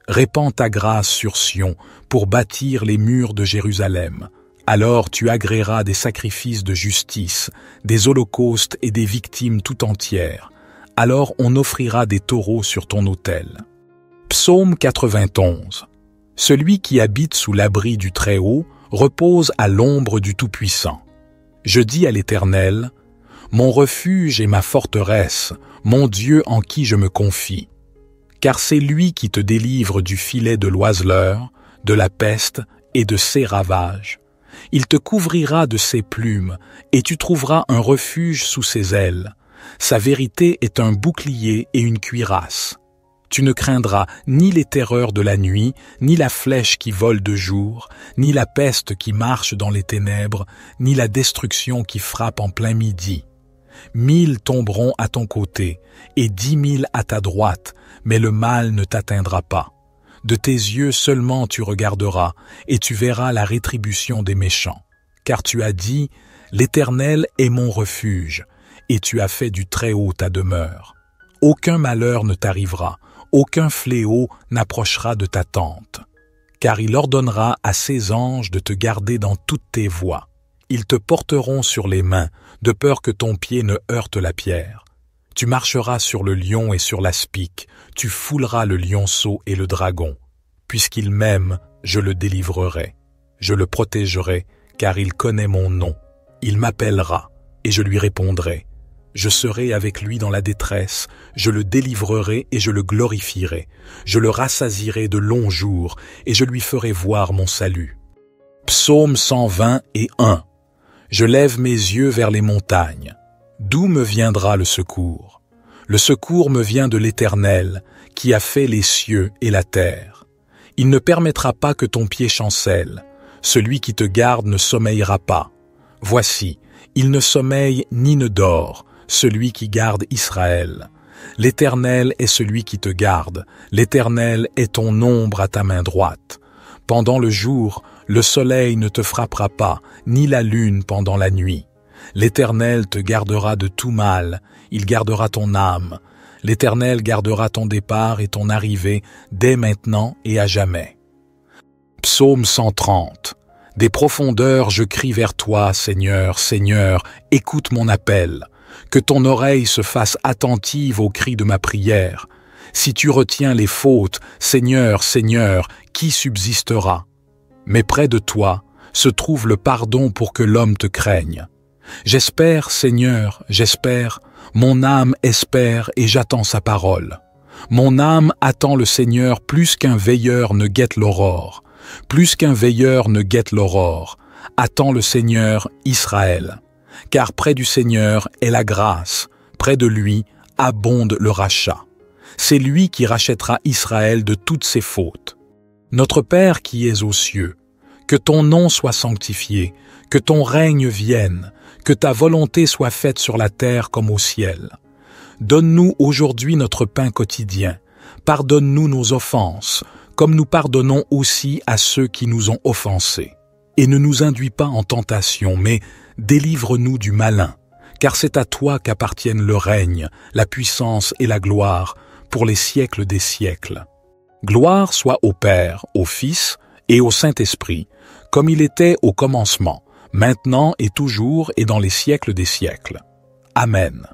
Répands ta grâce sur Sion pour bâtir les murs de Jérusalem. Alors tu agréeras des sacrifices de justice, des holocaustes et des victimes tout entières. Alors on offrira des taureaux sur ton autel. Psaume 91. Celui qui habite sous l'abri du Très-Haut repose à l'ombre du Tout-Puissant. Je dis à l'Éternel, mon refuge et ma forteresse, mon Dieu en qui je me confie. Car c'est lui qui te délivre du filet de l'oiseleur, de la peste et de ses ravages. Il te couvrira de ses plumes, et tu trouveras un refuge sous ses ailes. Sa vérité est un bouclier et une cuirasse. Tu ne craindras ni les terreurs de la nuit, ni la flèche qui vole de jour, ni la peste qui marche dans les ténèbres, ni la destruction qui frappe en plein midi. 1000 tomberont à ton côté, et 10 000 à ta droite, mais le mal ne t'atteindra pas. De tes yeux seulement tu regarderas, et tu verras la rétribution des méchants. Car tu as dit, l'Éternel est mon refuge, et tu as fait du Très-Haut ta demeure. Aucun malheur ne t'arrivera, aucun fléau n'approchera de ta tente. Car il ordonnera à ses anges de te garder dans toutes tes voies. Ils te porteront sur les mains, de peur que ton pied ne heurte la pierre. Tu marcheras sur le lion et sur l'aspic, tu fouleras le lionceau et le dragon. Puisqu'il m'aime, je le délivrerai. Je le protégerai, car il connaît mon nom. Il m'appellera, et je lui répondrai. Je serai avec lui dans la détresse, je le délivrerai et je le glorifierai. Je le rassasierai de longs jours, et je lui ferai voir mon salut. Psaume 121. Je lève mes yeux vers les montagnes. D'où me viendra le secours? Le secours me vient de l'Éternel, qui a fait les cieux et la terre. Il ne permettra pas que ton pied chancelle. Celui qui te garde ne sommeillera pas. Voici, il ne sommeille ni ne dort, celui qui garde Israël. L'Éternel est celui qui te garde, l'Éternel est ton ombre à ta main droite. Pendant le jour, le soleil ne te frappera pas, ni la lune pendant la nuit. L'Éternel te gardera de tout mal, il gardera ton âme. L'Éternel gardera ton départ et ton arrivée dès maintenant et à jamais. Psaume 130. Des profondeurs je crie vers toi, Seigneur, Seigneur, écoute mon appel. Que ton oreille se fasse attentive au cri de ma prière. Si tu retiens les fautes, Seigneur, Seigneur, qui subsistera? Mais près de toi se trouve le pardon pour que l'homme te craigne. J'espère, Seigneur, j'espère, mon âme espère et j'attends sa parole. Mon âme attend le Seigneur plus qu'un veilleur ne guette l'aurore. Plus qu'un veilleur ne guette l'aurore. Attends le Seigneur, Israël. Car près du Seigneur est la grâce, près de lui abonde le rachat. C'est lui qui rachètera Israël de toutes ses fautes. Notre Père qui es aux cieux, que ton nom soit sanctifié, que ton règne vienne, que ta volonté soit faite sur la terre comme au ciel. Donne-nous aujourd'hui notre pain quotidien. Pardonne-nous nos offenses, comme nous pardonnons aussi à ceux qui nous ont offensés. Et ne nous induis pas en tentation, mais délivre-nous du malin, car c'est à toi qu'appartiennent le règne, la puissance et la gloire, pour les siècles des siècles. Gloire soit au Père, au Fils et au Saint-Esprit, comme il était au commencement, maintenant et toujours et dans les siècles des siècles. Amen.